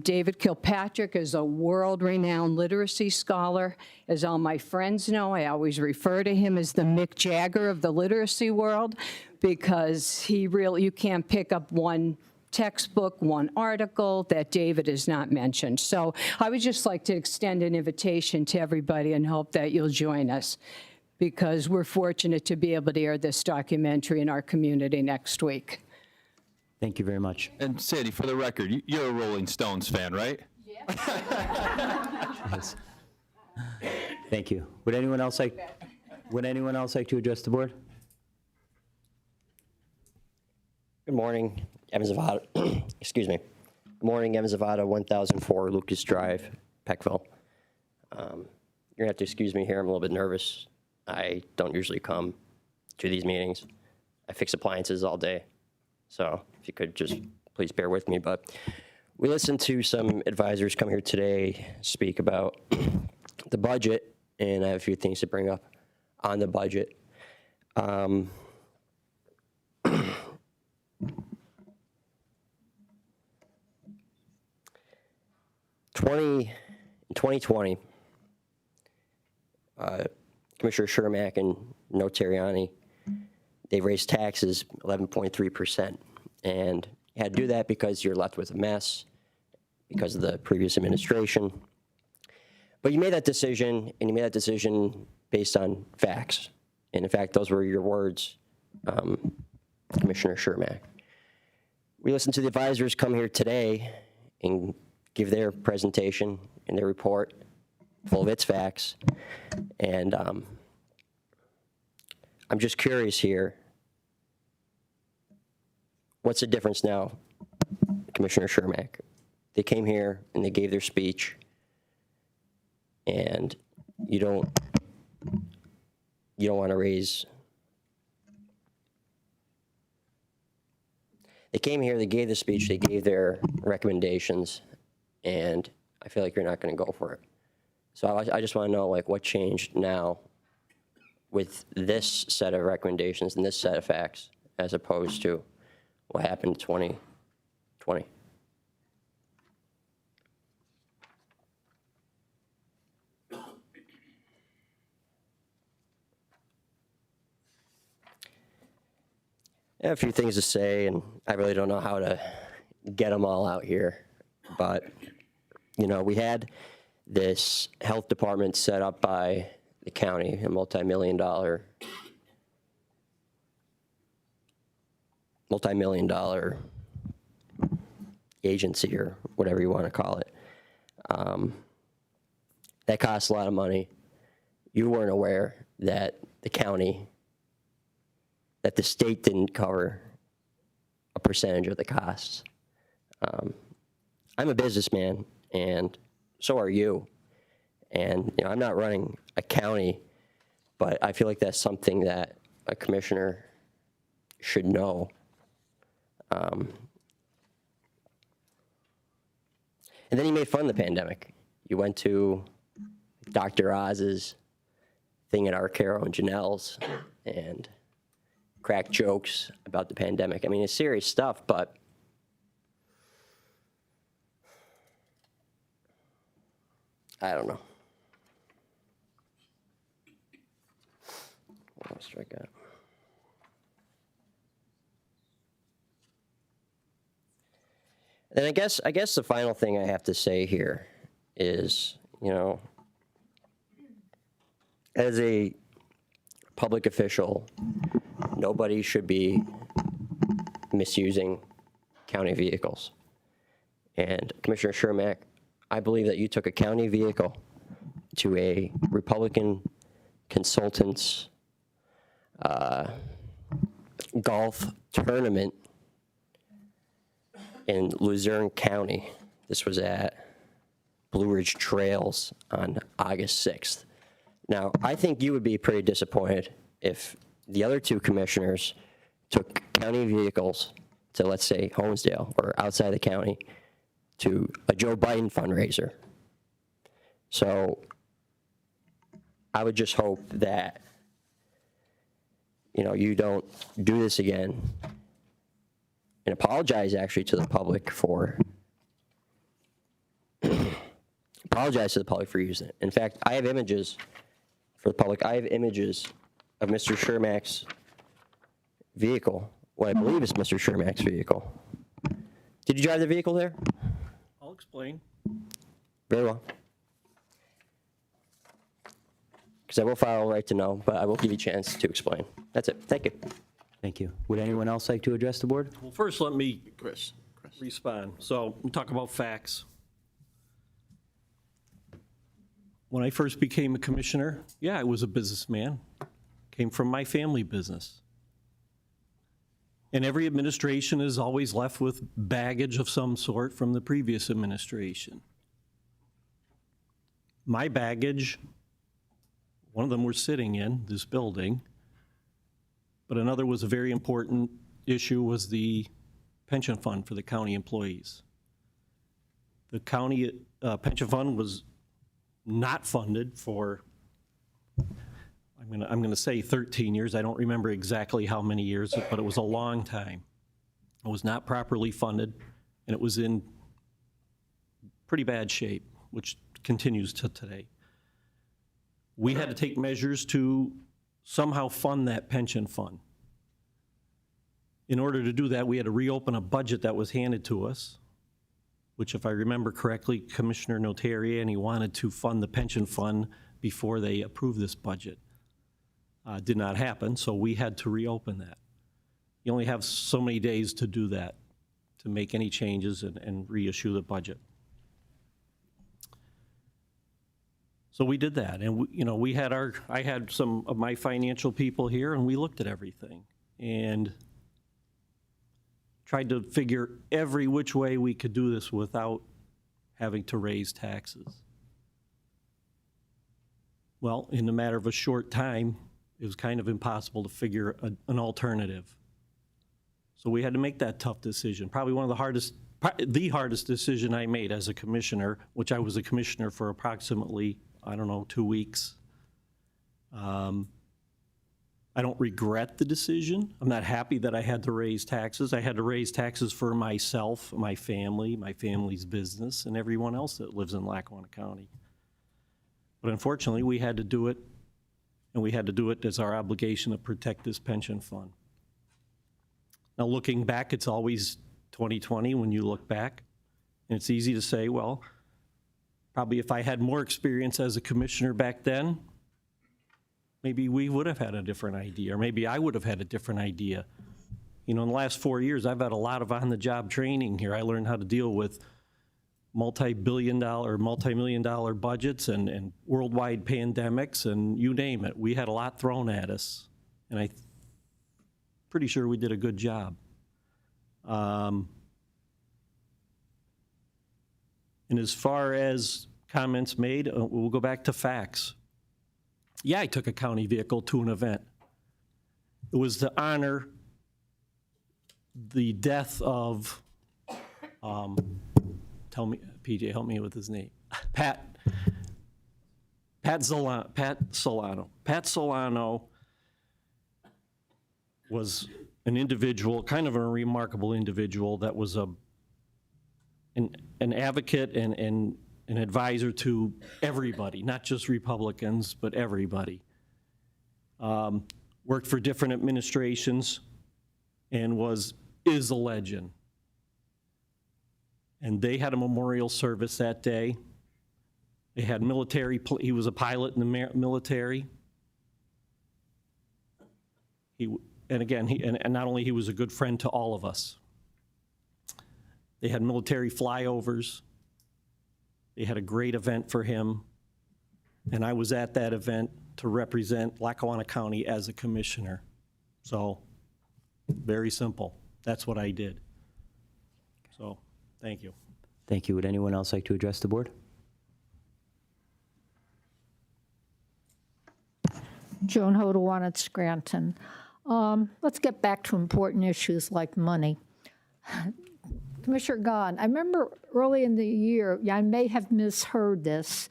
David Kilpatrick is a world-renowned literacy scholar. As all my friends know, I always refer to him as the Mick Jagger of the literacy world because you can't pick up one textbook, one article that David has not mentioned. So I would just like to extend an invitation to everybody and hope that you'll join us because we're fortunate to be able to air this documentary in our community next week. Thank you very much. And Sandy, for the record, you're a Rolling Stones fan, right? Yes. Thank you. Would anyone else like to address the board? Good morning, Evan Zavada. Excuse me. Good morning, Evan Zavada, 1004 Lucas Drive, Peckville. You're gonna have to excuse me here. I'm a little bit nervous. I don't usually come to these meetings. I fix appliances all day. So if you could just please bear with me. But we listened to some advisors come here today speak about the budget, and I have a few things to bring up on the budget. In 2020, Commissioner Chermak and Notariani, they raised taxes 11.3%. And you had to do that because you're left with a mess because of the previous administration. But you made that decision, and you made that decision based on facts. And in fact, those were your words, Commissioner Chermak. We listened to the advisors come here today and give their presentation and their report full of its facts. And I'm just curious here. What's the difference now, Commissioner Chermak? They came here and they gave their speech, and you don't want to raise. They came here, they gave the speech, they gave their recommendations, and I feel like you're not going to go for it. So I just want to know, like, what changed now with this set of recommendations and this set of facts as opposed to what happened in 2020? I have a few things to say, and I really don't know how to get them all out here. But, you know, we had this health department set up by the county, a multi-million-dollar agency or whatever you want to call it. That costs a lot of money. You weren't aware that the state didn't cover a percentage of the costs. I'm a businessman, and so are you. And you know, I'm not running a county, but I feel like that's something that a commissioner should know. And then you made fun of the pandemic. You went to Dr. Oz's thing at Arcaro and Janelle's and cracked jokes about the pandemic. I mean, it's serious stuff, but I don't know. What else do I got? And I guess the final thing I have to say here is, you know, as a public official, nobody should be misusing county vehicles. And Commissioner Chermak, I believe that you took a county vehicle to a Republican consultant's golf tournament in Luzerne County. This was at Blue Ridge Trails on August 6th. Now, I think you would be pretty disappointed if the other two commissioners took county vehicles to, let's say, Holmesdale or outside the county to a Joe Biden fundraiser. So I would just hope that, you know, you don't do this again, and apologize actually to the public for using it. In fact, I have images for the public. I have images of Mr. Chermak's vehicle, what I believe is Mr. Chermak's vehicle. Did you drive the vehicle there? I'll explain. Very well. Because I will file a right to know, but I will give you a chance to explain. That's it. Thank you. Thank you. Would anyone else like to address the board? Well, first, let me Chris. respond. So we talk about facts. When I first became a commissioner, yeah, I was a businessman. Came from my family business. And every administration is always left with baggage of some sort from the previous administration. My baggage, one of them we're sitting in, this building, but another was a very important issue, was the pension fund for the county employees. The county pension fund was not funded for, I'm gonna say 13 years. I don't remember exactly how many years, but it was a long time. It was not properly funded, and it was in pretty bad shape, which continues to today. We had to take measures to somehow fund that pension fund. In order to do that, we had to reopen a budget that was handed to us, which, if I remember correctly, Commissioner Notarianni wanted to fund the pension fund before they approved this budget. Did not happen, so we had to reopen that. You only have so many days to do that, to make any changes and reissue the budget. So we did that, and we had I had some of my financial people here, and we looked at everything and tried to figure every which way we could do this without having to raise taxes. Well, in a matter of a short time, it was kind of impossible to figure an alternative. So we had to make that tough decision. Probably one of the hardest decision I made as a commissioner, which I was a commissioner for approximately, 2 weeks. I don't regret the decision. I'm not happy that I had to raise taxes. I had to raise taxes for myself, my family, my family's business, and everyone else that lives in Lackawanna County. But unfortunately, we had to do it, and we had to do it as our obligation to protect this pension fund. Now, looking back, it's always 2020 when you look back, and it's easy to say, well, probably if I had more experience as a commissioner back then, maybe we would have had a different idea, or maybe I would have had a different idea. In the last 4 years, I've had a lot of on-the-job training here. I learned how to deal with multi-billion-dollar, multi-million-dollar budgets and worldwide pandemics, and you name it. We had a lot thrown at us, and I'm pretty sure we did a good job. And as far as comments made, we'll go back to facts. Yeah, I took a county vehicle to an event. It was to honor the death of, PJ, help me with his name. Pat Solano. Pat Solano was an individual, kind of a remarkable individual that was an advocate and an advisor to everybody, not just Republicans, but everybody. Worked for different administrations and is a legend. And they had a memorial service that day. They had military, he was a pilot in the military. And not only he was a good friend to all of us. They had military flyovers. They had a great event for him, and I was at that event to represent Lackawanna County as a commissioner. So, very simple. That's what I did. So, thank you. Thank you. Would anyone else like to address the board? Joan Hodawan at Scranton. Let's get back to important issues like money. Commissioner Gaughan, I remember early in the year, I may have misheard this.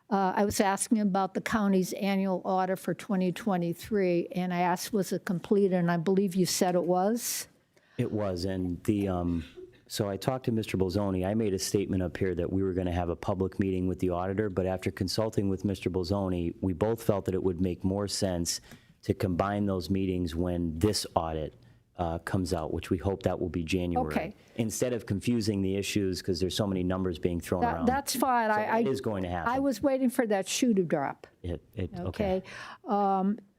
I was asking about the county's annual audit for 2023, and I asked, was it completed? And I believe you said it was. It was, and so I talked to Mr. Bolzoni. I made a statement up here that we were going to have a public meeting with the auditor, but after consulting with Mr. Bolzoni, we both felt that it would make more sense to combine those meetings when this audit comes out, which we hope that will be January. Okay. Instead of confusing the issues, because there's so many numbers being thrown around. That's fine. So it is going to happen. I was waiting for that shoe to drop. Okay.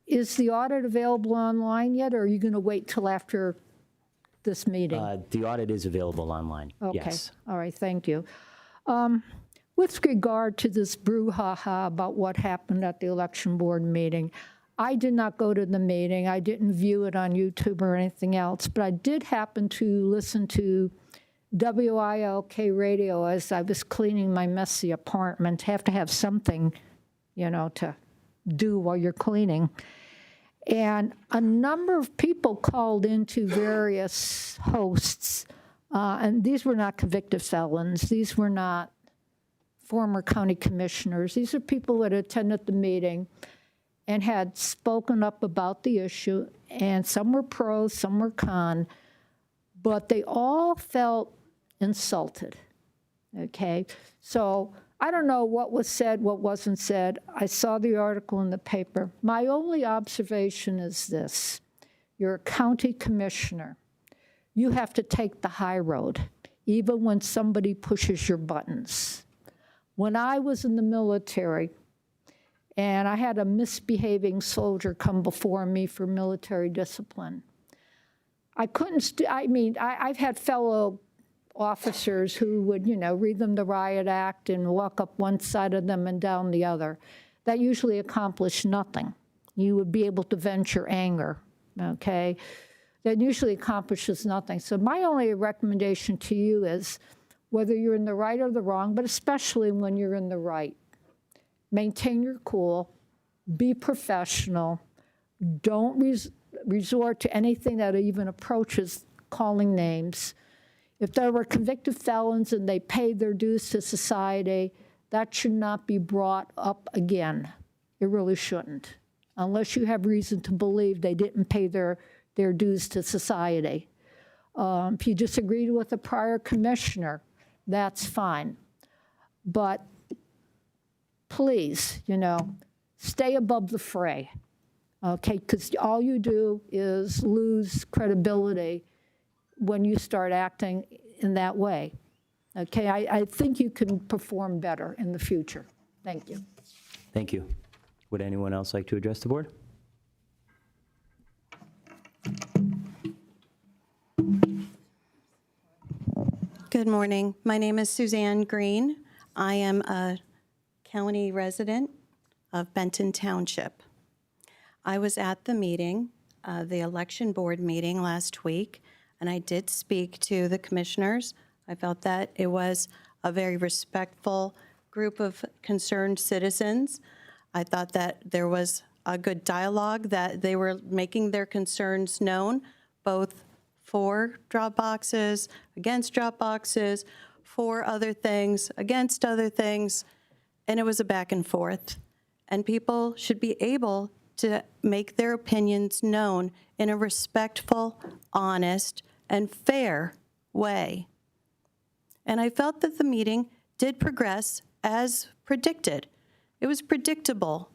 Is the audit available online yet, or are you going to wait till after this meeting? The audit is available online, Okay. yes. All right, thank you. With regard to this brouhaha about what happened at the election board meeting, I did not go to the meeting. I didn't view it on YouTube or anything else, but I did happen to listen to WILK radio as I was cleaning my messy apartment. Have to have something, to do while you're cleaning. And a number of people called into various hosts, and these were not convicted felons. These were not former county commissioners. These are people that attended the meeting and had spoken up about the issue, and some were pro, some were con, but they all felt insulted, okay? So I don't know what was said, what wasn't said. I saw the article in the paper. My only observation is this. You're a county commissioner. You have to take the high road, even when somebody pushes your buttons. When I was in the military, and I had a misbehaving soldier come before me for military discipline, I couldn't, I've had fellow officers who would, read them the riot act and walk up one side of them and down the other. That usually accomplished nothing. You would be able to vent your anger, okay? That usually accomplishes nothing. So my only recommendation to you is, whether you're in the right or the wrong, but especially when you're in the right, maintain your cool, be professional, don't resort to anything that even approaches calling names. If there were convicted felons and they paid their dues to society, that should not be brought up again. It really shouldn't, unless you have reason to believe they didn't pay their dues to society. If you disagreed with a prior commissioner, that's fine. But please, stay above the fray, okay? Because all you do is lose credibility when you start acting in that way, okay? I think you can perform better in the future. Thank you. Thank you. Would anyone else like to address the board? Good morning. My name is Suzanne Green. I am a county resident of Benton Township. I was at the meeting, the election board meeting last week, and I did speak to the commissioners. I felt that it was a very respectful group of concerned citizens. I thought that there was a good dialogue, that they were making their concerns known, both for drop boxes, against drop boxes, for other things, against other things, and it was a back and forth. And people should be able to make their opinions known in a respectful, honest, and fair way. And I felt that the meeting did progress as predicted. It was predictable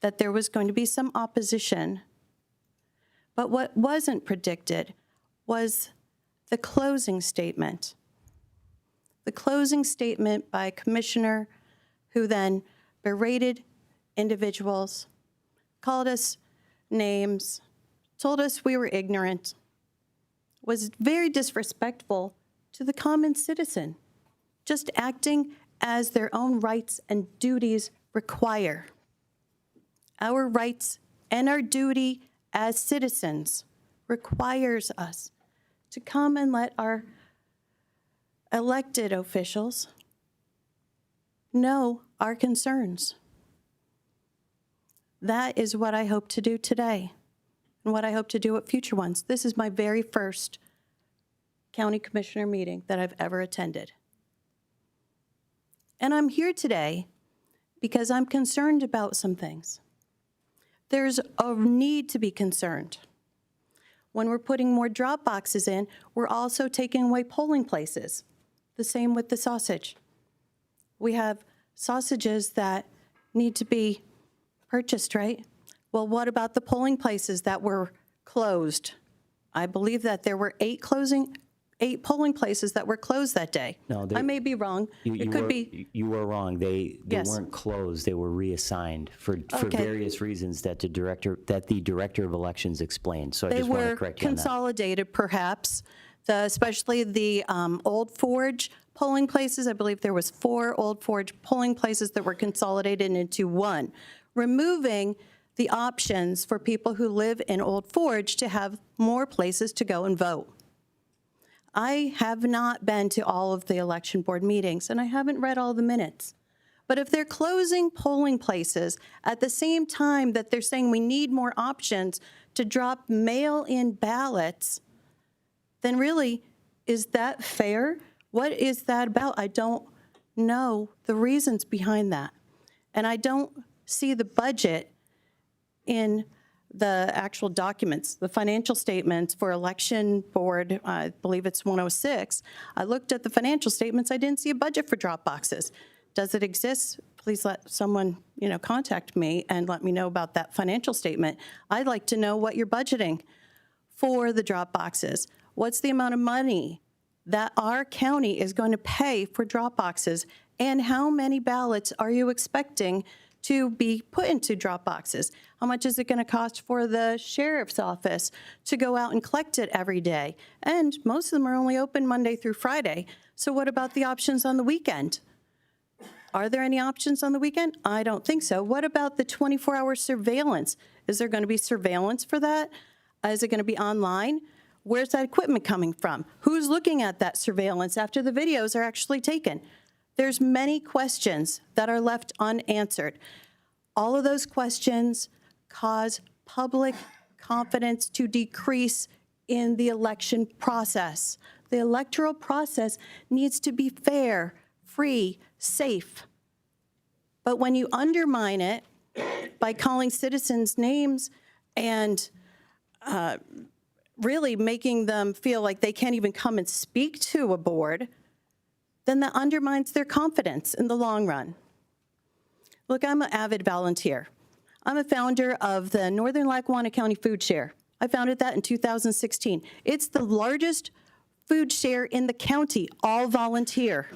that there was going to be some opposition. But what wasn't predicted was the closing statement. The closing statement by a commissioner who then berated individuals, called us names, told us we were ignorant, was very disrespectful to the common citizen, just acting as their own rights and duties require. Our rights and our duty as citizens requires us to come and let our elected officials know our concerns. That is what I hope to do today and what I hope to do at future ones. This is my very first county commissioner meeting that I've ever attended. And I'm here today because I'm concerned about some things. There's a need to be concerned. When we're putting more drop boxes in, we're also taking away polling places. The same with the sausage. We have sausages that need to be purchased, right? Well, what about the polling places that were closed? I believe that there were 8 polling places that were closed that day. No, I may be wrong. It could be. You were wrong. They Yes. weren't closed. They were reassigned for Okay. various reasons that the director of elections explained. So I They just want to were correct you on that. consolidated, perhaps, especially the Old Forge polling places. I believe there was 4 Old Forge polling places that were consolidated into one, removing the options for people who live in Old Forge to have more places to go and vote. I have not been to all of the election board meetings, and I haven't read all the minutes. But if they're closing polling places at the same time that they're saying we need more options to drop mail-in ballots, then really, is that fair? What is that about? I don't know the reasons behind that. And I don't see the budget in the actual documents, the financial statements for election board, I believe it's 106. I looked at the financial statements, I didn't see a budget for drop boxes. Does it exist? Please let someone, contact me and let me know about that financial statement. I'd like to know what you're budgeting for the drop boxes. What's the amount of money that our county is going to pay for drop boxes? And how many ballots are you expecting to be put into drop boxes? How much is it going to cost for the sheriff's office to go out and collect it every day? And most of them are only open Monday through Friday. So what about the options on the weekend? Are there any options on the weekend? I don't think so. What about the 24-hour surveillance? Is there going to be surveillance for that? Is it going to be online? Where's that equipment coming from? Who's looking at that surveillance after the videos are actually taken? There's many questions that are left unanswered. All of those questions cause public confidence to decrease in the election process. The electoral process needs to be fair, free, safe. But when you undermine it by calling citizens names and really making them feel like they can't even come and speak to a board, then that undermines their confidence in the long run. Look, I'm an avid volunteer. I'm a founder of the Northern Lackawanna County Food Share. I founded that in 2016. It's the largest food share in the county, all volunteer.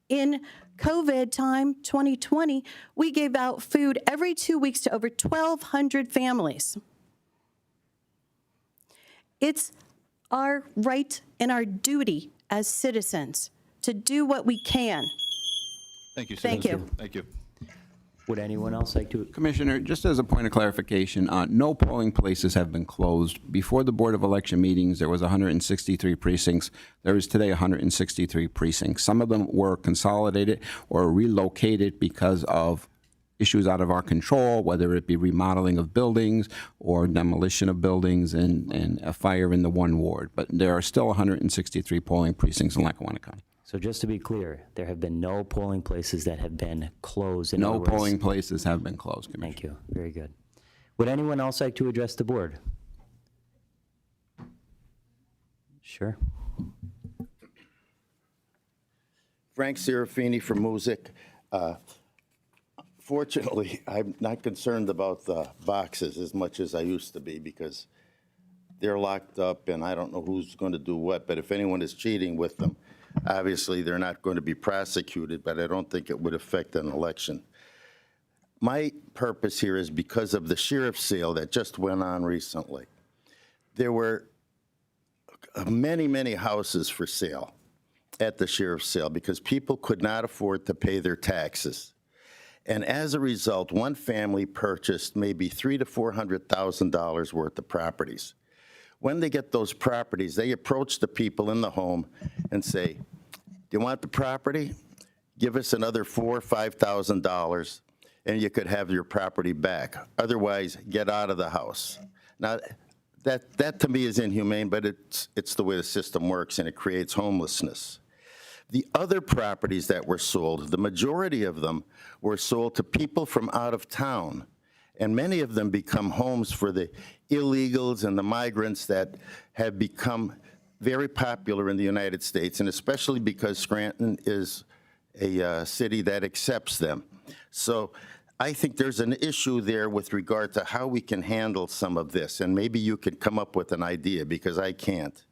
In COVID time, 2020, we gave out food every 2 weeks to over 1,200 families. It's our right and our duty as citizens to do what we can. Thank you, Susan. Thank you. Thank you. Would anyone else like to? Commissioner, just as a point of clarification, no polling places have been closed. Before the Board of Election meetings, there was 163 precincts. There is today 163 precincts. Some of them were consolidated or relocated because of issues out of our control, whether it be remodeling of buildings or demolition of buildings and a fire in the one ward. But there are still 163 polling precincts in Lackawanna County. So just to be clear, there have been no polling places that have been closed. In No other words- polling places have been closed, Commissioner. Thank you. Very good. Would anyone else like to address the board? Sure. Frank Serafini from Music. Fortunately, I'm not concerned about the boxes as much as I used to be because they're locked up and I don't know who's going to do what. But if anyone is cheating with them, obviously they're not going to be prosecuted, but I don't think it would affect an election. My purpose here is because of the sheriff's sale that just went on recently. There were many, many houses for sale. at the sheriff's sale because people could not afford to pay their taxes. And as a result, one family purchased maybe $300,000 to $400,000 worth of properties. When they get those properties, they approach the people in the home and say, do you want the property? Give us another $4,000 or $5,000 and you could have your property back. Otherwise, get out of the house. Now, that to me is inhumane, but it's the way the system works, and it creates homelessness. The other properties that were sold, the majority of them were sold to people from out of town, and many of them become homes for the illegals and the migrants that have become very popular in the United States, and especially because Scranton is a city that accepts them. So I think there's an issue there with regard to how we can handle some of this, and maybe you could come up with an idea, because I can't.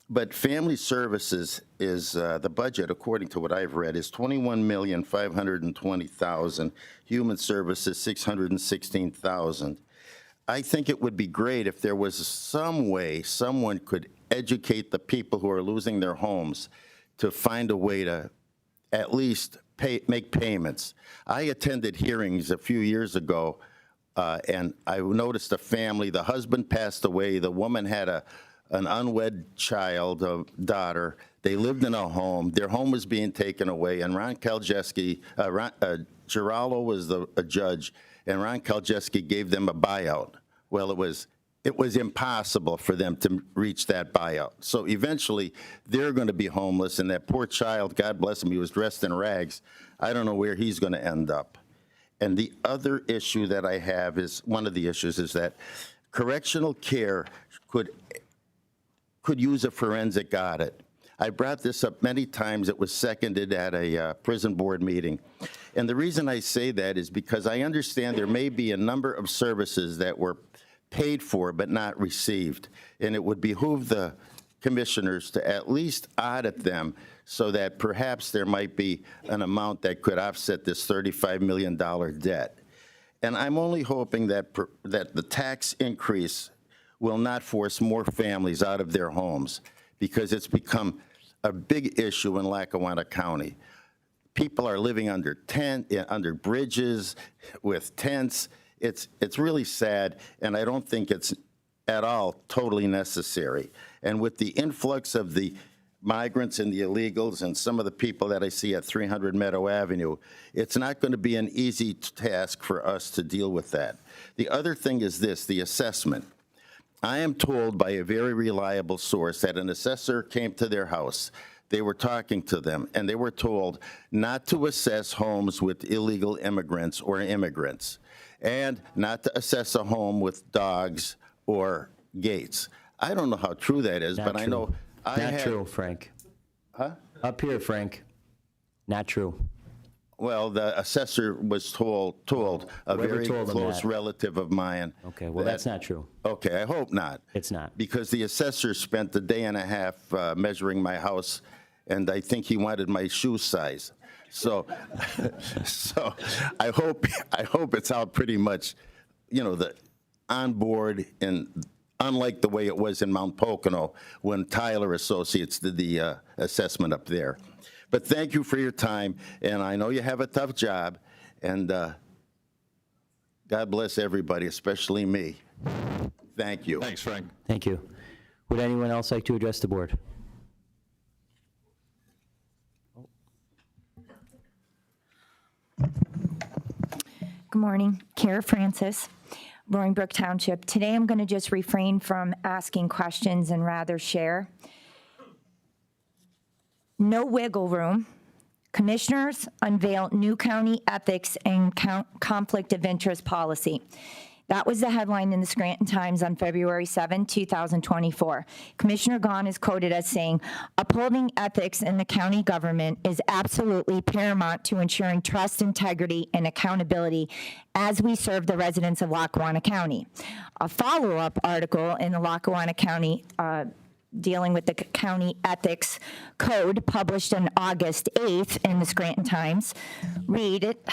But family services is, the budget, according to what I've read, is $21,520,000. Human services, $616,000. I think it would be great if there was some way someone could educate the people who are losing their homes to find a way to at least make payments. I attended hearings a few years ago, and I noticed a family. The husband passed away. The woman had an unwed child, a daughter. They lived in a home. Their home was being taken away, and Ron Kaljeski, Girallo was a judge, and Ron Kaljeski gave them a buyout. Well, it was impossible for them to reach that buyout. So eventually, they're going to be homeless, and that poor child, God bless him, he was dressed in rags. I don't know where he's going to end up. And the other issue that I have is, one of the issues is that correctional care could use a forensic audit. I brought this up many times. It was seconded at a prison board meeting. And the reason I say that is because I understand there may be a number of services that were paid for but not received. And it would behoove the commissioners to at least audit them so that perhaps there might be an amount that could offset this $35 million debt. And I'm only hoping that the tax increase will not force more families out of their homes, because it's become a big issue in Lackawanna County. People are living under bridges with tents. It's really sad, and I don't think it's at all totally necessary. And with the influx of the migrants and the illegals and some of the people that I see at 300 Meadow Avenue, it's not going to be an easy task for us to deal with that. The other thing is this, the assessment. I am told by a very reliable source that an assessor came to their house. They were talking to them, and they were told not to assess homes with illegal immigrants or immigrants, and not to assess a home with dogs or gates. I don't know how true that is, but I know I Not true, Frank. Huh? Up here, Frank. Not true. Well, the assessor was told a Whoever very told him close that. relative of mine. Okay, well, that's not true. Okay, I hope not. It's not. Because the assessor spent a day and a half measuring my house, and I think he wanted my shoe size. So, so I hope it's out pretty much, the on board, and unlike the way it was in Mount Pocono when Tyler Associates did the assessment up there. But thank you for your time, and I know you have a tough job, and God bless everybody, especially me. Thank you. Thanks, Frank. Thank you. Would anyone else like to address the board? Good morning, Kara Francis, Roaringbrook Township. Today I'm going to just refrain from asking questions and rather share. No wiggle room. Commissioners unveil new county ethics and conflict of interest policy. That was the headline in the Scranton Times on February 7, 2024. Commissioner Gaughan is quoted as saying, upholding ethics in the county government is absolutely paramount to ensuring trust, integrity, and accountability as we serve the residents of Lackawanna County. A follow-up article in the Lackawanna County dealing with the county ethics code published on August 8th in the Scranton Times, read it.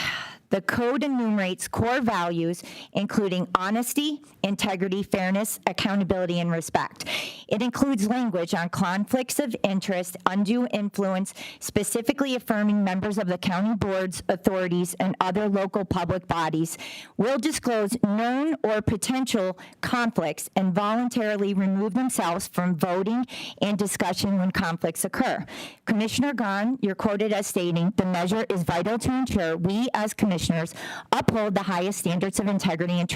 The code enumerates core values, including honesty, integrity, fairness, accountability, and respect. It includes language on conflicts of interest, undue influence, specifically affirming members of the county boards, authorities, and other local public bodies will disclose known or potential conflicts and voluntarily remove themselves from voting and discussion when conflicts occur. Commissioner Gaughan, you're quoted as stating, "The measure is vital to ensure we as commissioners uphold the highest standards of integrity and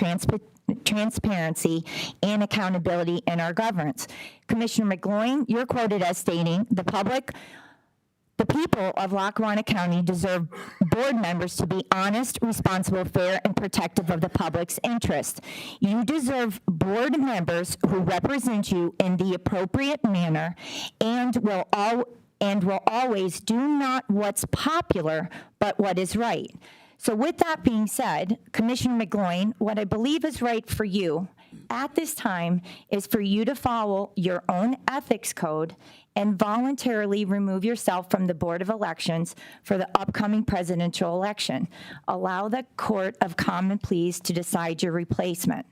transparency and accountability in our governance." Commissioner McGloin, you're quoted as stating, "The people of Lackawanna County deserve board members to be honest, responsible, fair, and protective of the public's interest. You deserve board members who represent you in the appropriate manner and will always do not what's popular, but what is right." So with that being said, Commissioner McGloin, what I believe is right for you at this time is for you to follow your own ethics code and voluntarily remove yourself from the Board of Elections for the upcoming presidential election. Allow the Court of Common Pleas to decide your replacement.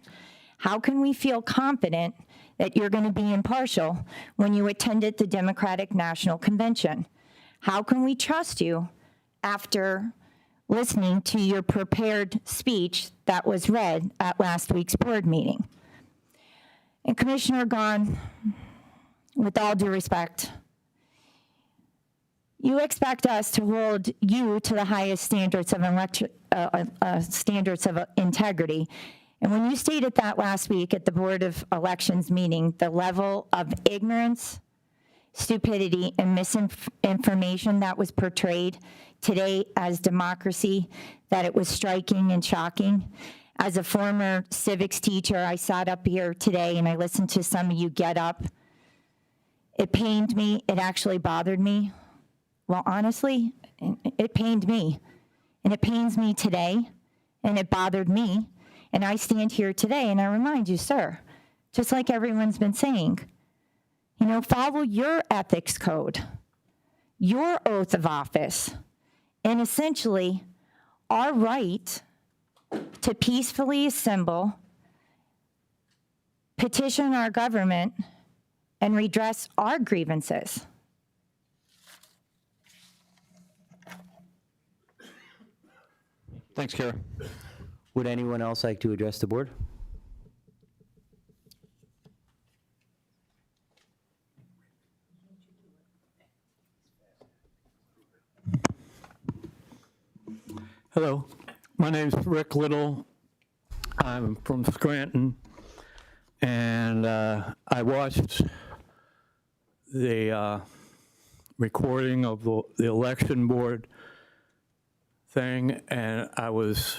How can we feel confident that you're going to be impartial when you attended the Democratic National Convention? How can we trust you after listening to your prepared speech that was read at last week's board meeting? And Commissioner Gaughan, with all due respect, you expect us to hold you to the highest standards of integrity. And when you stated that last week at the Board of Elections meeting, the level of ignorance, stupidity, and misinformation that was portrayed today as democracy, that it was striking and shocking. As a former civics teacher, I sat up here today and I listened to some of you get up. It pained me. It actually bothered me. Well, honestly, it pained me. And it pains me today, and it bothered me. And I stand here today and I remind you, sir, just like everyone's been saying, follow your ethics code, your oath of office, and essentially our right to peacefully assemble, petition our government, and redress our grievances. Thanks, Kara. Would anyone else like to address the board? Hello, my name's Rick Little. I'm from Scranton, and I watched the recording of the election board thing, and I was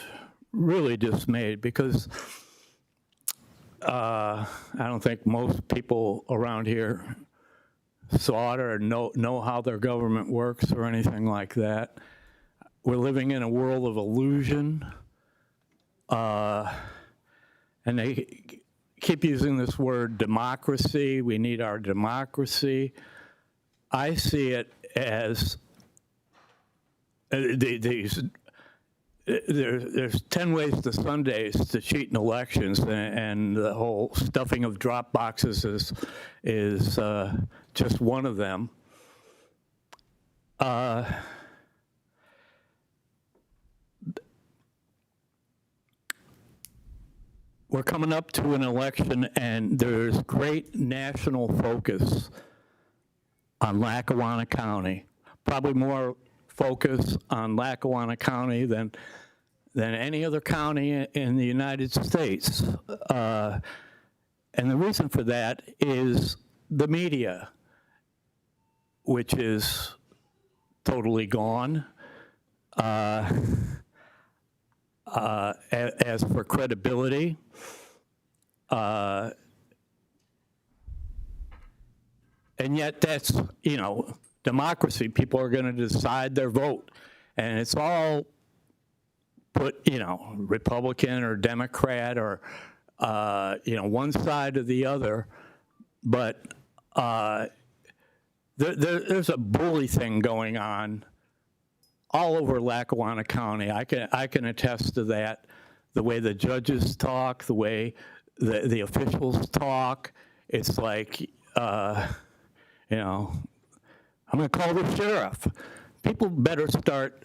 really dismayed because I don't think most people around here saw it or know how their government works or anything like that. We're living in a world of illusion, and they keep using this word democracy. We need our democracy. I see it as there's 10 ways to Sundays to cheat in elections, and the whole stuffing of drop boxes is just one of them. We're coming up to an election, and there's great national focus on Lackawanna County, probably more focus on Lackawanna County than any other county in the United States. And the reason for that is the media, which is totally gone. As for credibility, and yet that's, democracy. People are going to decide their vote. And it's all put, Republican or Democrat or, one side or the other. But there's a bully thing going on all over Lackawanna County. I can attest to that. The way the judges talk, the way the officials talk, it's like, you know, I'm going to call the sheriff. People better start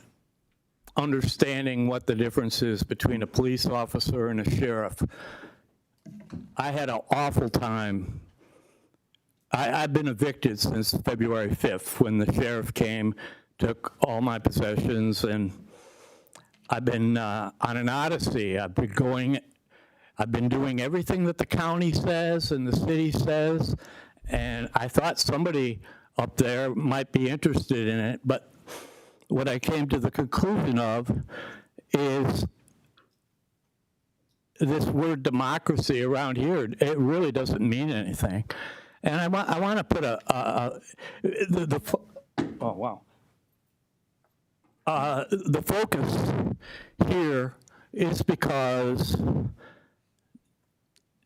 understanding what the difference is between a police officer and a sheriff. I had an awful time. I've been evicted since February 5th when the sheriff came, took all my possessions, and I've been on an odyssey. I've been doing everything that the county says and the city says, and I thought somebody up there might be interested in it, but what I came to the conclusion of is this word democracy around here, it really doesn't mean anything. And I want to put oh, wow. The focus here is because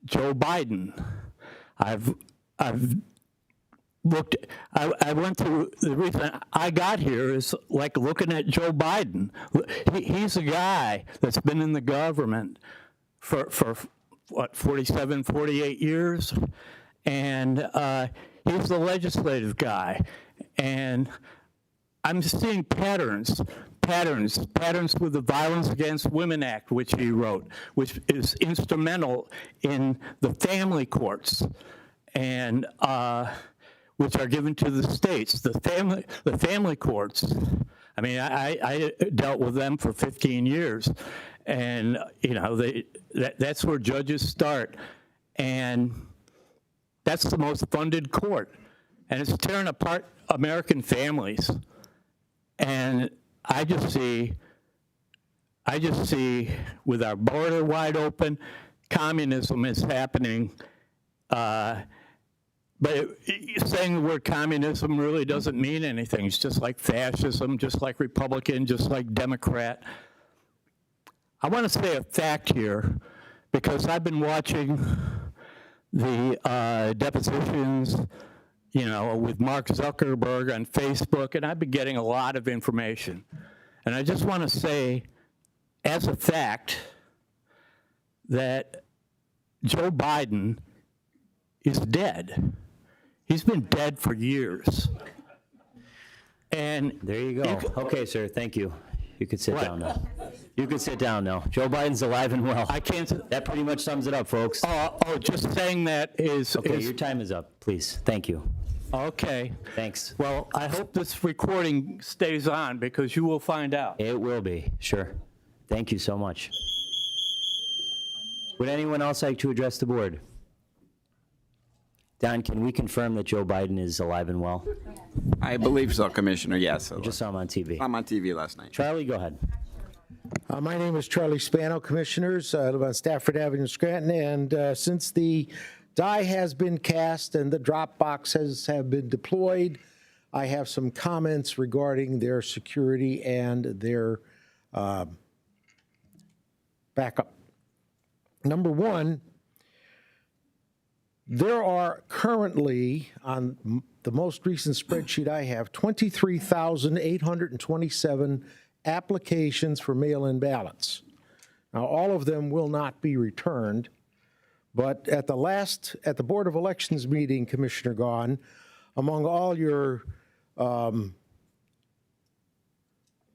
Joe Biden, I've looked, I went through, the reason I got here is like looking at Joe Biden. He's a guy that's been in the government for what, 47, 48 years? And he's the legislative guy. And I'm seeing patterns with the Violence Against Women Act, which he wrote, which is instrumental in the family courts, and which are given to the states. The family courts, I mean, I dealt with them for 15 years, and you know, that's where judges start, and that's the most funded court, and it's tearing apart American families. And I just see with our border wide open, communism is happening. But saying the word communism really doesn't mean anything. It's just like fascism, just like Republican, just like Democrat. I want to say a fact here, because I've been watching the depositions, you know, with Mark Zuckerberg on Facebook, and I've been getting a lot of information. And I just want to say, as a fact, that Joe Biden is dead. He's been dead for years. And there you go. Okay, sir, thank you. You can sit down now. You can sit down now. Joe Biden's alive and well. I can't. That pretty much sums it up, folks. Just saying that is. Okay, your time is up, please. Thank you. Okay. Thanks. Well, I hope this recording stays on, because you will find out. It will be, sure. Thank you so much. Would anyone else like to address the board? Don, can we confirm that Joe Biden is alive and well? I believe so, Commissioner, yes. I just saw him on TV. I'm on TV last night. Charlie, go ahead. My name is Charlie Spano, Commissioners. I live on Stafford Avenue, Scranton, and since the die has been cast and the drop boxes have been deployed, I have some comments regarding their security and their backup. Number one, there are currently, on the most recent spreadsheet I have, 23,827 applications for mail-in ballots. Now, all of them will not be returned, but at the Board of Elections meeting, Commissioner Gaughan, among all your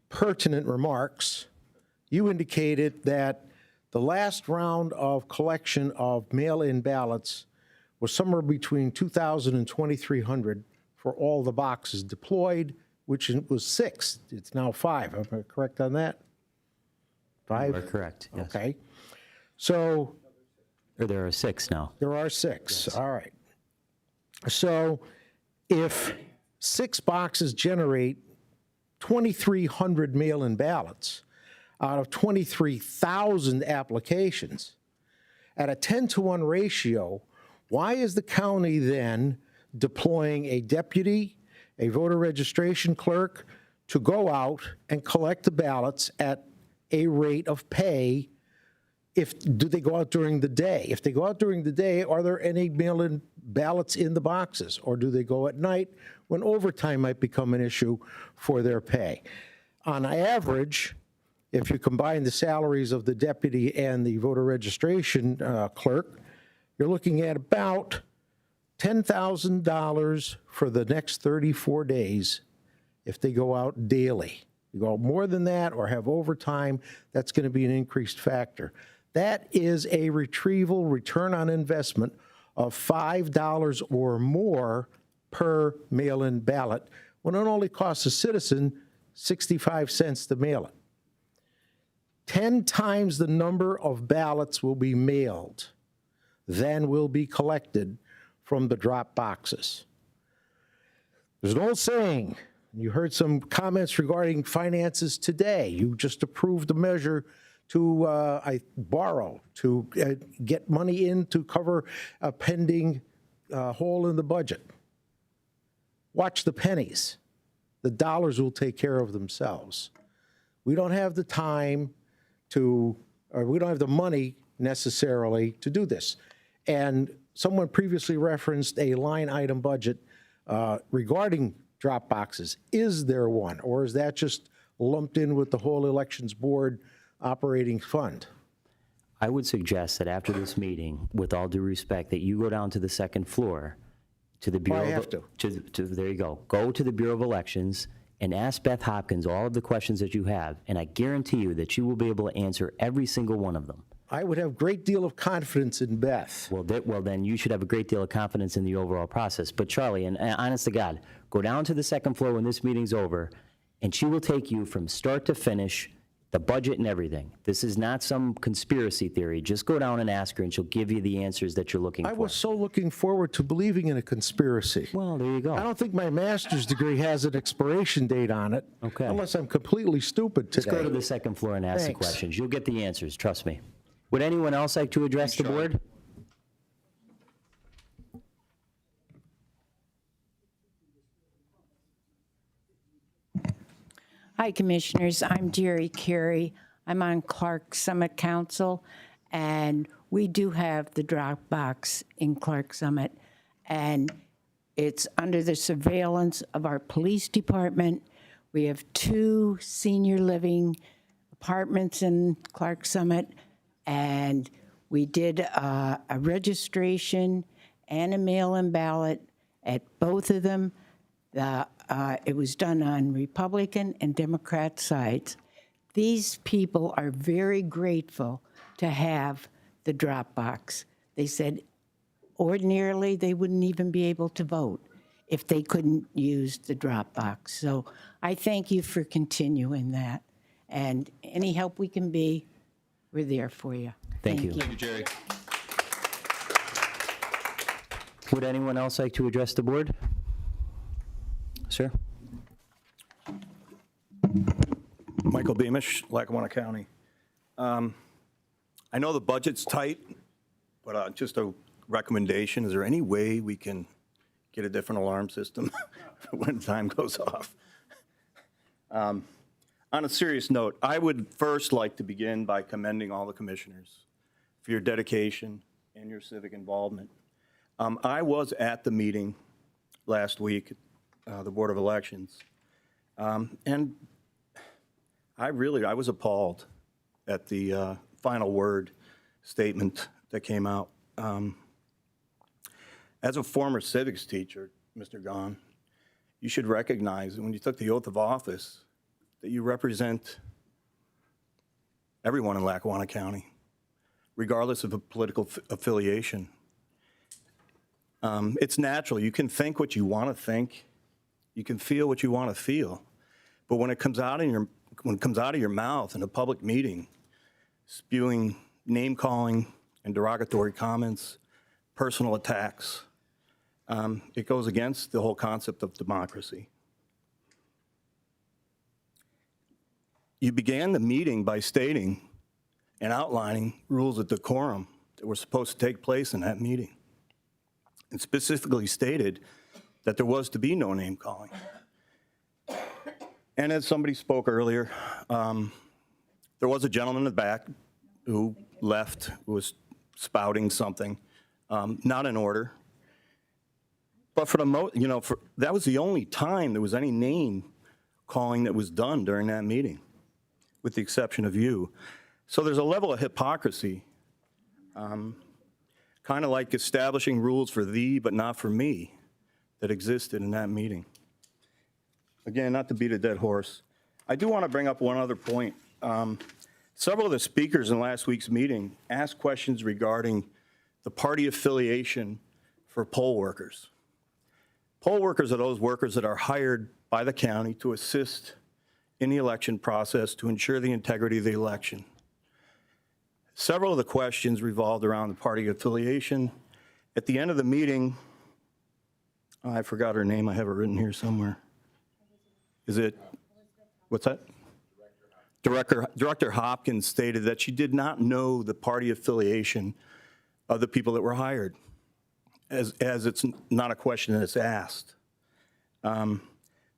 pertinent remarks, you indicated that the last round of collection of mail-in ballots was somewhere between 2,000 and 2,300 for all the boxes deployed, which was 6. It's now 5. Am I correct on that? 5? You are correct, yes. Okay. So. Or there are 6 now. There are 6. Yes. All right. So if 6 boxes generate 2,300 mail-in ballots out of 23,000 applications at a 10-to-1 ratio, why is the county then deploying a deputy, a voter registration clerk, to go out and collect the ballots at a rate of pay? Do they go out during the day? If they go out during the day, are there any mail-in ballots in the boxes? Or do they go at night when overtime might become an issue for their pay? On average, if you combine the salaries of the deputy and the voter registration clerk, you're looking at about $10,000 for the next 34 days if they go out daily. You go out more than that or have overtime, that's going to be an increased factor. That is a retrieval return on investment of $5 or more per mail-in ballot, when it only costs a citizen 65 cents to mail it. 10 times the number of ballots will be mailed than will be collected from the drop boxes. There's an old saying, you heard some comments regarding finances today. You just approved a measure to borrow, to get money in to cover a pending hole in the budget. Watch the pennies. The dollars will take care of themselves. We don't have the time to, or we don't have the money necessarily to do this. And someone previously referenced a line item budget regarding drop boxes. Is there one, or is that just lumped in with the whole elections board operating fund? I would suggest that after this meeting, with all due respect, that you go down to the second floor, to the Bureau I of- have to. There you go. Go to the Bureau of Elections and ask Beth Hopkins all of the questions that you have, and I guarantee you that you will be able to answer every single one of them. I would have a great deal of confidence in Beth. Well, then you should have a great deal of confidence in the overall process. But Charlie, and honest to God, go down to the second floor when this meeting's over, and she will take you from start to finish, the budget and everything. This is not some conspiracy theory. Just go down and ask her, and she'll give you the answers that you're looking for. I was so looking forward to believing in a conspiracy. Well, there you go. I don't think my master's degree has an expiration date on it. Okay. Unless I'm completely stupid today. Just go to the second floor and ask the Thanks. questions. You'll get the answers, trust me. Would anyone else like to address the board? Hi, Commissioners. I'm Jerry Carey. I'm on Clark Summit Council, and we do have the drop box in Clark Summit, and it's under the surveillance of our police department. We have 2 senior living apartments in Clark Summit, and we did a registration and a mail-in ballot at both of them. It was done on Republican and Democrat sides. These people are very grateful to have the drop box. They said ordinarily they wouldn't even be able to vote if they couldn't use the drop box. So I thank you for continuing that. And any help we can be, we're there for you. Thank you. Thank you, Jerry. Would anyone else like to address the board? Sir? Michael Beamish, Lackawanna County. I know the budget's tight, but just a recommendation, is there any way we can get a different alarm system when time goes off? On a serious note, I would first like to begin by commending all the commissioners for your dedication and your civic involvement. I was at the meeting last week, the Board of Elections, and I was appalled at the final word statement that came out. As a former civics teacher, Mr. Gaughan, you should recognize that when you took the oath of office, that you represent everyone in Lackawanna County, regardless of a political affiliation. It's natural. You can think what you want to think. You can feel what you want to feel. But when it comes out of your mouth in a public meeting, spewing name-calling and derogatory comments, personal attacks, it goes against the whole concept of democracy. You began the meeting by stating and outlining rules of decorum that were supposed to take place in that meeting, and specifically stated that there was to be no name-calling. And as somebody spoke earlier, there was a gentleman in the back who left, who was spouting something, not in order. But for that was the only time there was any name calling that was done during that meeting, with the exception of you. So there's a level of hypocrisy, kind of like establishing rules for thee but not for me, that existed in that meeting. Again, not to beat a dead horse, I do want to bring up one other point. Several of the speakers in last week's meeting asked questions regarding the party affiliation for poll workers. Poll workers are those workers that are hired by the county to assist in the election process to ensure the integrity of the election. Several of the questions revolved around the party affiliation. At the end of the meeting, I forgot her name, I have it written here somewhere. Is it, what's that? Director Hopkins stated that she did not know the party affiliation of the people that were hired, as it's not a question that's asked.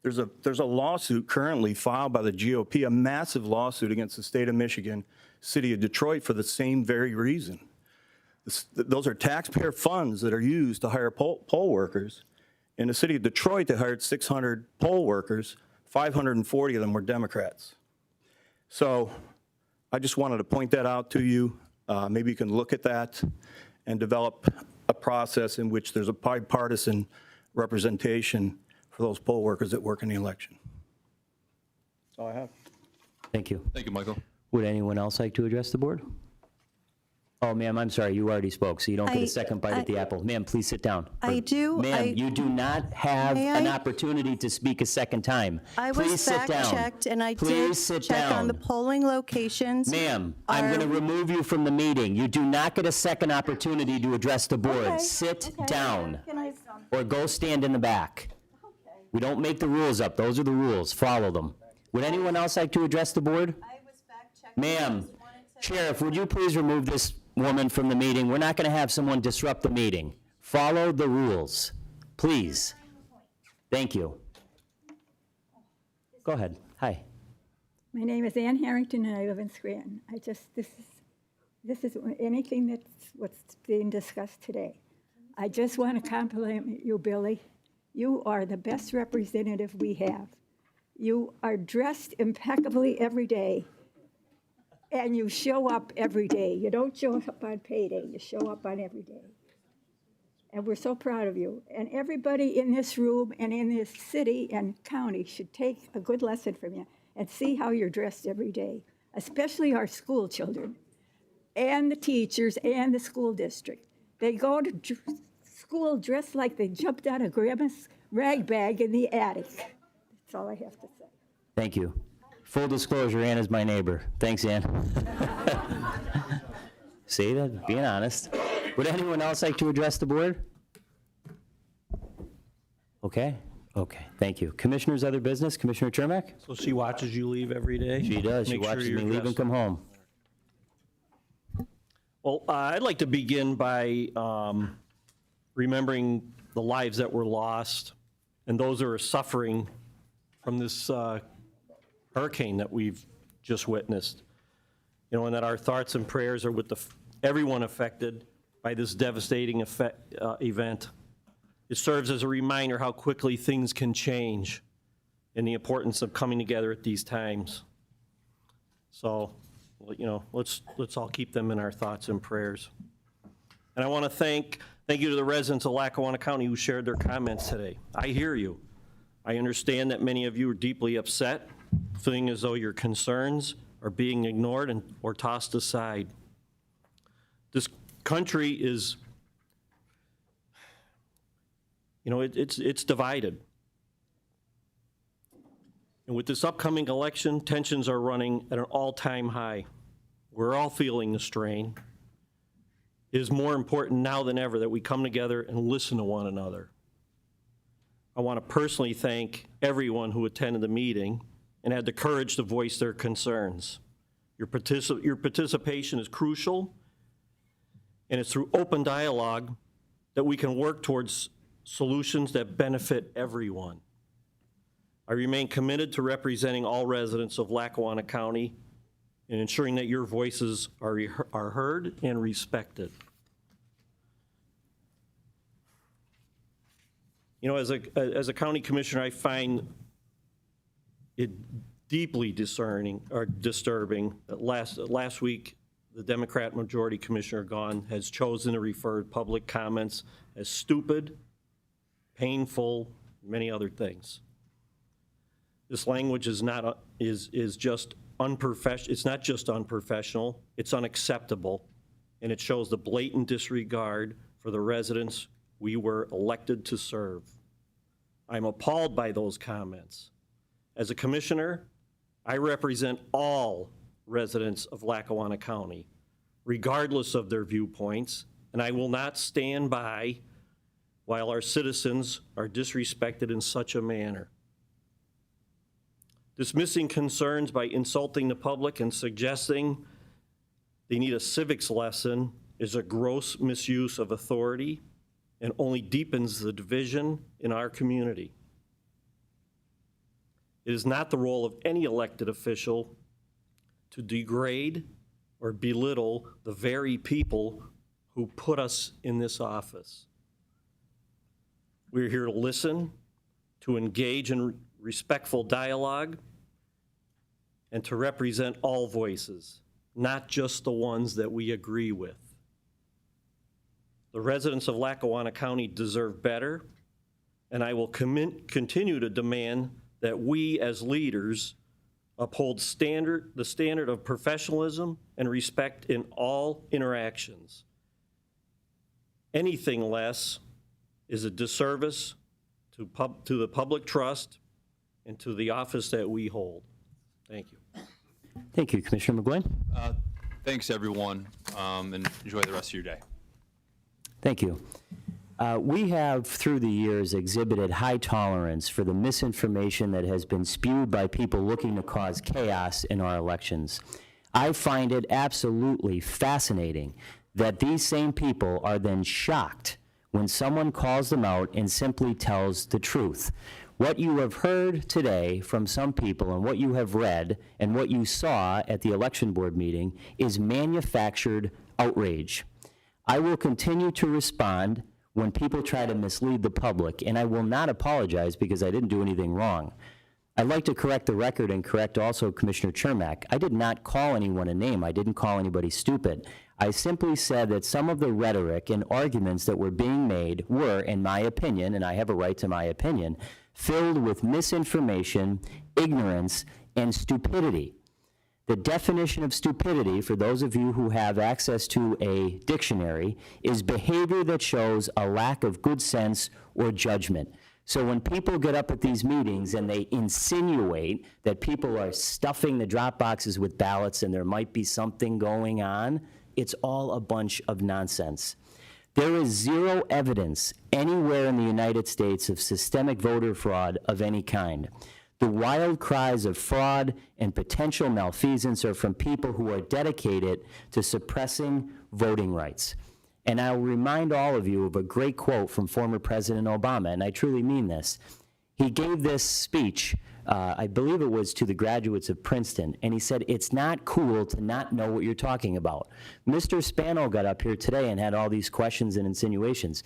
There's a lawsuit currently filed by the GOP, a massive lawsuit against the state of Michigan, city of Detroit, for the same very reason. Those are taxpayer funds that are used to hire poll workers. In the city of Detroit, they hired 600 poll workers, 540 of them were Democrats. So I just wanted to point that out to you. Maybe you can look at that and develop a process in which there's a bipartisan representation for those poll workers that work in the election. That's all I have. Thank you. Thank you, Michael. Would anyone else like to address the board? Oh, ma'am, I'm sorry, you already spoke, so you don't get a second bite at the apple. Ma'am, please sit down. I do. Ma'am, you do not have an opportunity to speak a second time. I Please was sit down. fact-checked, and I Please did sit check down. on the polling locations. Ma'am, I'm going to remove you from the meeting. You do not get a second opportunity to address the board. Okay, Sit okay. down, Can I- or go stand in the back. We don't make the rules up. Those are the rules. Follow them. Would anyone else like to address the board? I was fact-checked. Ma'am, Sheriff, would you please remove this woman from the meeting? We're not going to have someone disrupt the meeting. Follow the rules, please. Thank you. Go ahead. Hi. My name is Ann Harrington, and I live in Scranton. This is anything that's what's being discussed today. I just want to compliment you, Billy. You are the best representative we have. You are dressed impeccably every day, and you show up every day. You don't show up on payday. You show up on every day. And we're so proud of you. And everybody in this room and in this city and county should take a good lesson from you and see how you're dressed every day, especially our school children and the teachers and the school district. They go to school dressed like they jumped out of Grandma's rag bag in the attic. That's all I have to say. Thank you. Full disclosure, Ann is my neighbor. Thanks, Ann. See that? Being honest. Would anyone else like to address the board? Okay. Okay. Thank you. Commissioners, other business. Commissioner Chermak? So she watches you leave every day? She does. She Make sure watches you're me leave and dressed. come home. Well, I'd like to begin by remembering the lives that were lost and those that are suffering from this hurricane that we've just witnessed. You know, and that our thoughts and prayers are with everyone affected by this devastating event. It serves as a reminder how quickly things can change and the importance of coming together at these times. So, you know, let's all keep them in our thoughts and prayers. And I want to thank you to the residents of Lackawanna County who shared their comments today. I hear you. I understand that many of you are deeply upset, feeling as though your concerns are being ignored or tossed aside. This country is, you know, it's divided. And with this upcoming election, tensions are running at an all-time high. We're all feeling the strain. It is more important now than ever that we come together and listen to one another. I want to personally thank everyone who attended the meeting and had the courage to voice their concerns. Your participation is crucial, and it's through open dialogue that we can work towards solutions that benefit everyone. I remain committed to representing all residents of Lackawanna County and ensuring that your voices are heard and respected. You know, as a county commissioner, I find deeply disturbing that last week, the Democrat Majority Commissioner Gaughan has chosen to refer to public comments as stupid, painful, many other things. This language is just unprofessional. It's not just unprofessional, it's unacceptable, and it shows the blatant disregard for the residents we were elected to serve. I'm appalled by those comments. As a commissioner, I represent all residents of Lackawanna County, regardless of their viewpoints, and I will not stand by while our citizens are disrespected in such a manner. Dismissing concerns by insulting the public and suggesting they need a civics lesson is a gross misuse of authority and only deepens the division in our community. It is not the role of any elected official to degrade or belittle the very people who put us in this office. We're here to listen, to engage in respectful dialogue, and to represent all voices, not just the ones that we agree with. The residents of Lackawanna County deserve better, and I will continue to demand that we as leaders uphold the standard of professionalism and respect in all interactions. Anything less is a disservice to the public trust and to the office that we hold. Thank you. Thank you, Commissioner McGloin. Thanks, everyone, and enjoy the rest of your day. Thank you. We have, through the years, exhibited high tolerance for the misinformation that has been spewed by people looking to cause chaos in our elections. I find it absolutely fascinating that these same people are then shocked when someone calls them out and simply tells the truth. What you have heard today from some people and what you have read and what you saw at the election board meeting is manufactured outrage. I will continue to respond when people try to mislead the public, and I will not apologize because I didn't do anything wrong. I'd like to correct the record and correct also Commissioner Chermak. I did not call anyone a name. I didn't call anybody stupid. I simply said that some of the rhetoric and arguments that were being made were, in my opinion, and I have a right to my opinion, filled with misinformation, ignorance, and stupidity. The definition of stupidity, for those of you who have access to a dictionary, is behavior that shows a lack of good sense or judgment. So when people get up at these meetings and they insinuate that people are stuffing the drop boxes with ballots and there might be something going on, it's all a bunch of nonsense. There is zero evidence anywhere in the United States of systemic voter fraud of any kind. The wild cries of fraud and potential malfeasance are from people who are dedicated to suppressing voting rights. And I'll remind all of you of a great quote from former President Obama, and I truly mean this. He gave this speech, I believe it was to the graduates of Princeton, and he said, "It's not cool to not know what you're talking about." Mr. Spano got up here today and had all these questions and insinuations.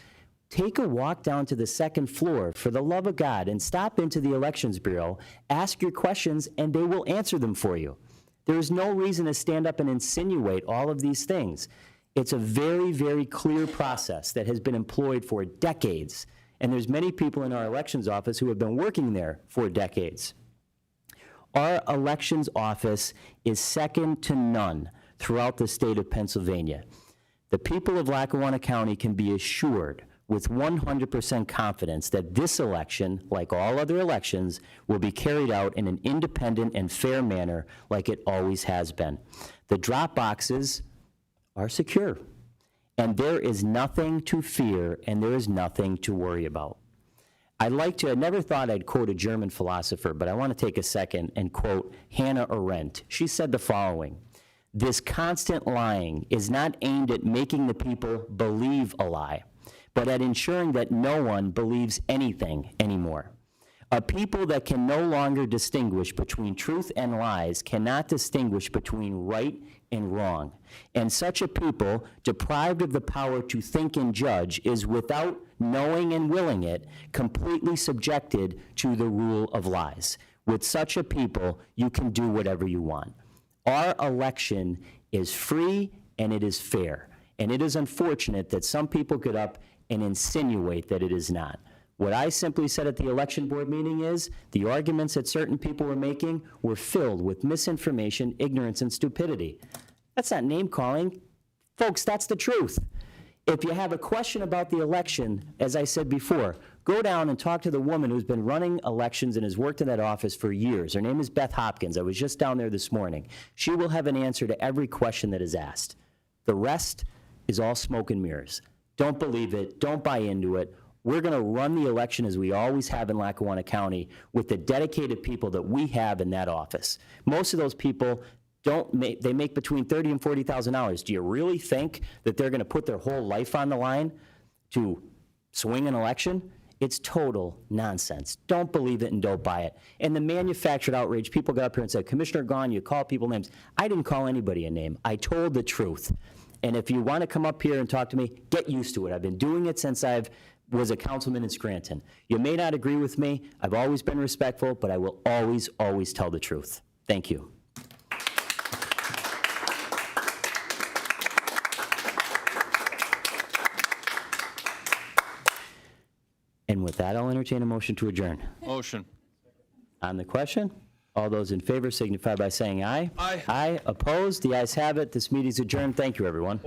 Take a walk down to the second floor, for the love of God, and stop into the Elections Bureau, ask your questions, and they will answer them for you. There is no reason to stand up and insinuate all of these things. It's a very, very clear process that has been employed for decades, and there's many people in our elections office who have been working there for decades. Our elections office is second to none throughout the state of Pennsylvania. The people of Lackawanna County can be assured with 100% confidence that this election, like all other elections, will be carried out in an independent and fair manner like it always has been. The drop boxes are secure, and there is nothing to fear and there is nothing to worry about. I never thought I'd quote a German philosopher, but I want to take a second and quote Hannah Arendt. She said the following: "This constant lying is not aimed at making the people believe a lie, but at ensuring that no one believes anything anymore. A people that can no longer distinguish between truth and lies cannot distinguish between right and wrong. And such a people, deprived of the power to think and judge, is, without knowing and willing it, completely subjected to the rule of lies." With such a people, you can do whatever you want. Our election is free and it is fair. And it is unfortunate that some people get up and insinuate that it is not. What I simply said at the election board meeting is the arguments that certain people were making were filled with misinformation, ignorance, and stupidity. That's not name calling. Folks, that's the truth. If you have a question about the election, as I said before, go down and talk to the woman who's been running elections and has worked in that office for years. Her name is Beth Hopkins. I was just down there this morning. She will have an answer to every question that is asked. The rest is all smoke and mirrors. Don't believe it. Don't buy into it. We're going to run the election as we always have in Lackawanna County with the dedicated people that we have in that office. Most of those people they make between $30,000 and $40,000. Do you really think that they're going to put their whole life on the line to swing an election? It's total nonsense. Don't believe it and don't buy it. And the manufactured outrage, people got up here and said, Commissioner Gaughan, you call people names. I didn't call anybody a name. I told the truth. And if you want to come up here and talk to me, get used to it. I've been doing it since I was a councilman in Scranton. You may not agree with me. I've always been respectful, but I will always, always tell the truth. Thank you. And with that, I'll entertain a motion to adjourn. Motion. On the question, all those in favor signify by saying aye. Aye. Aye. Opposed? The ayes have it. This meeting's adjourned. Thank you, everyone.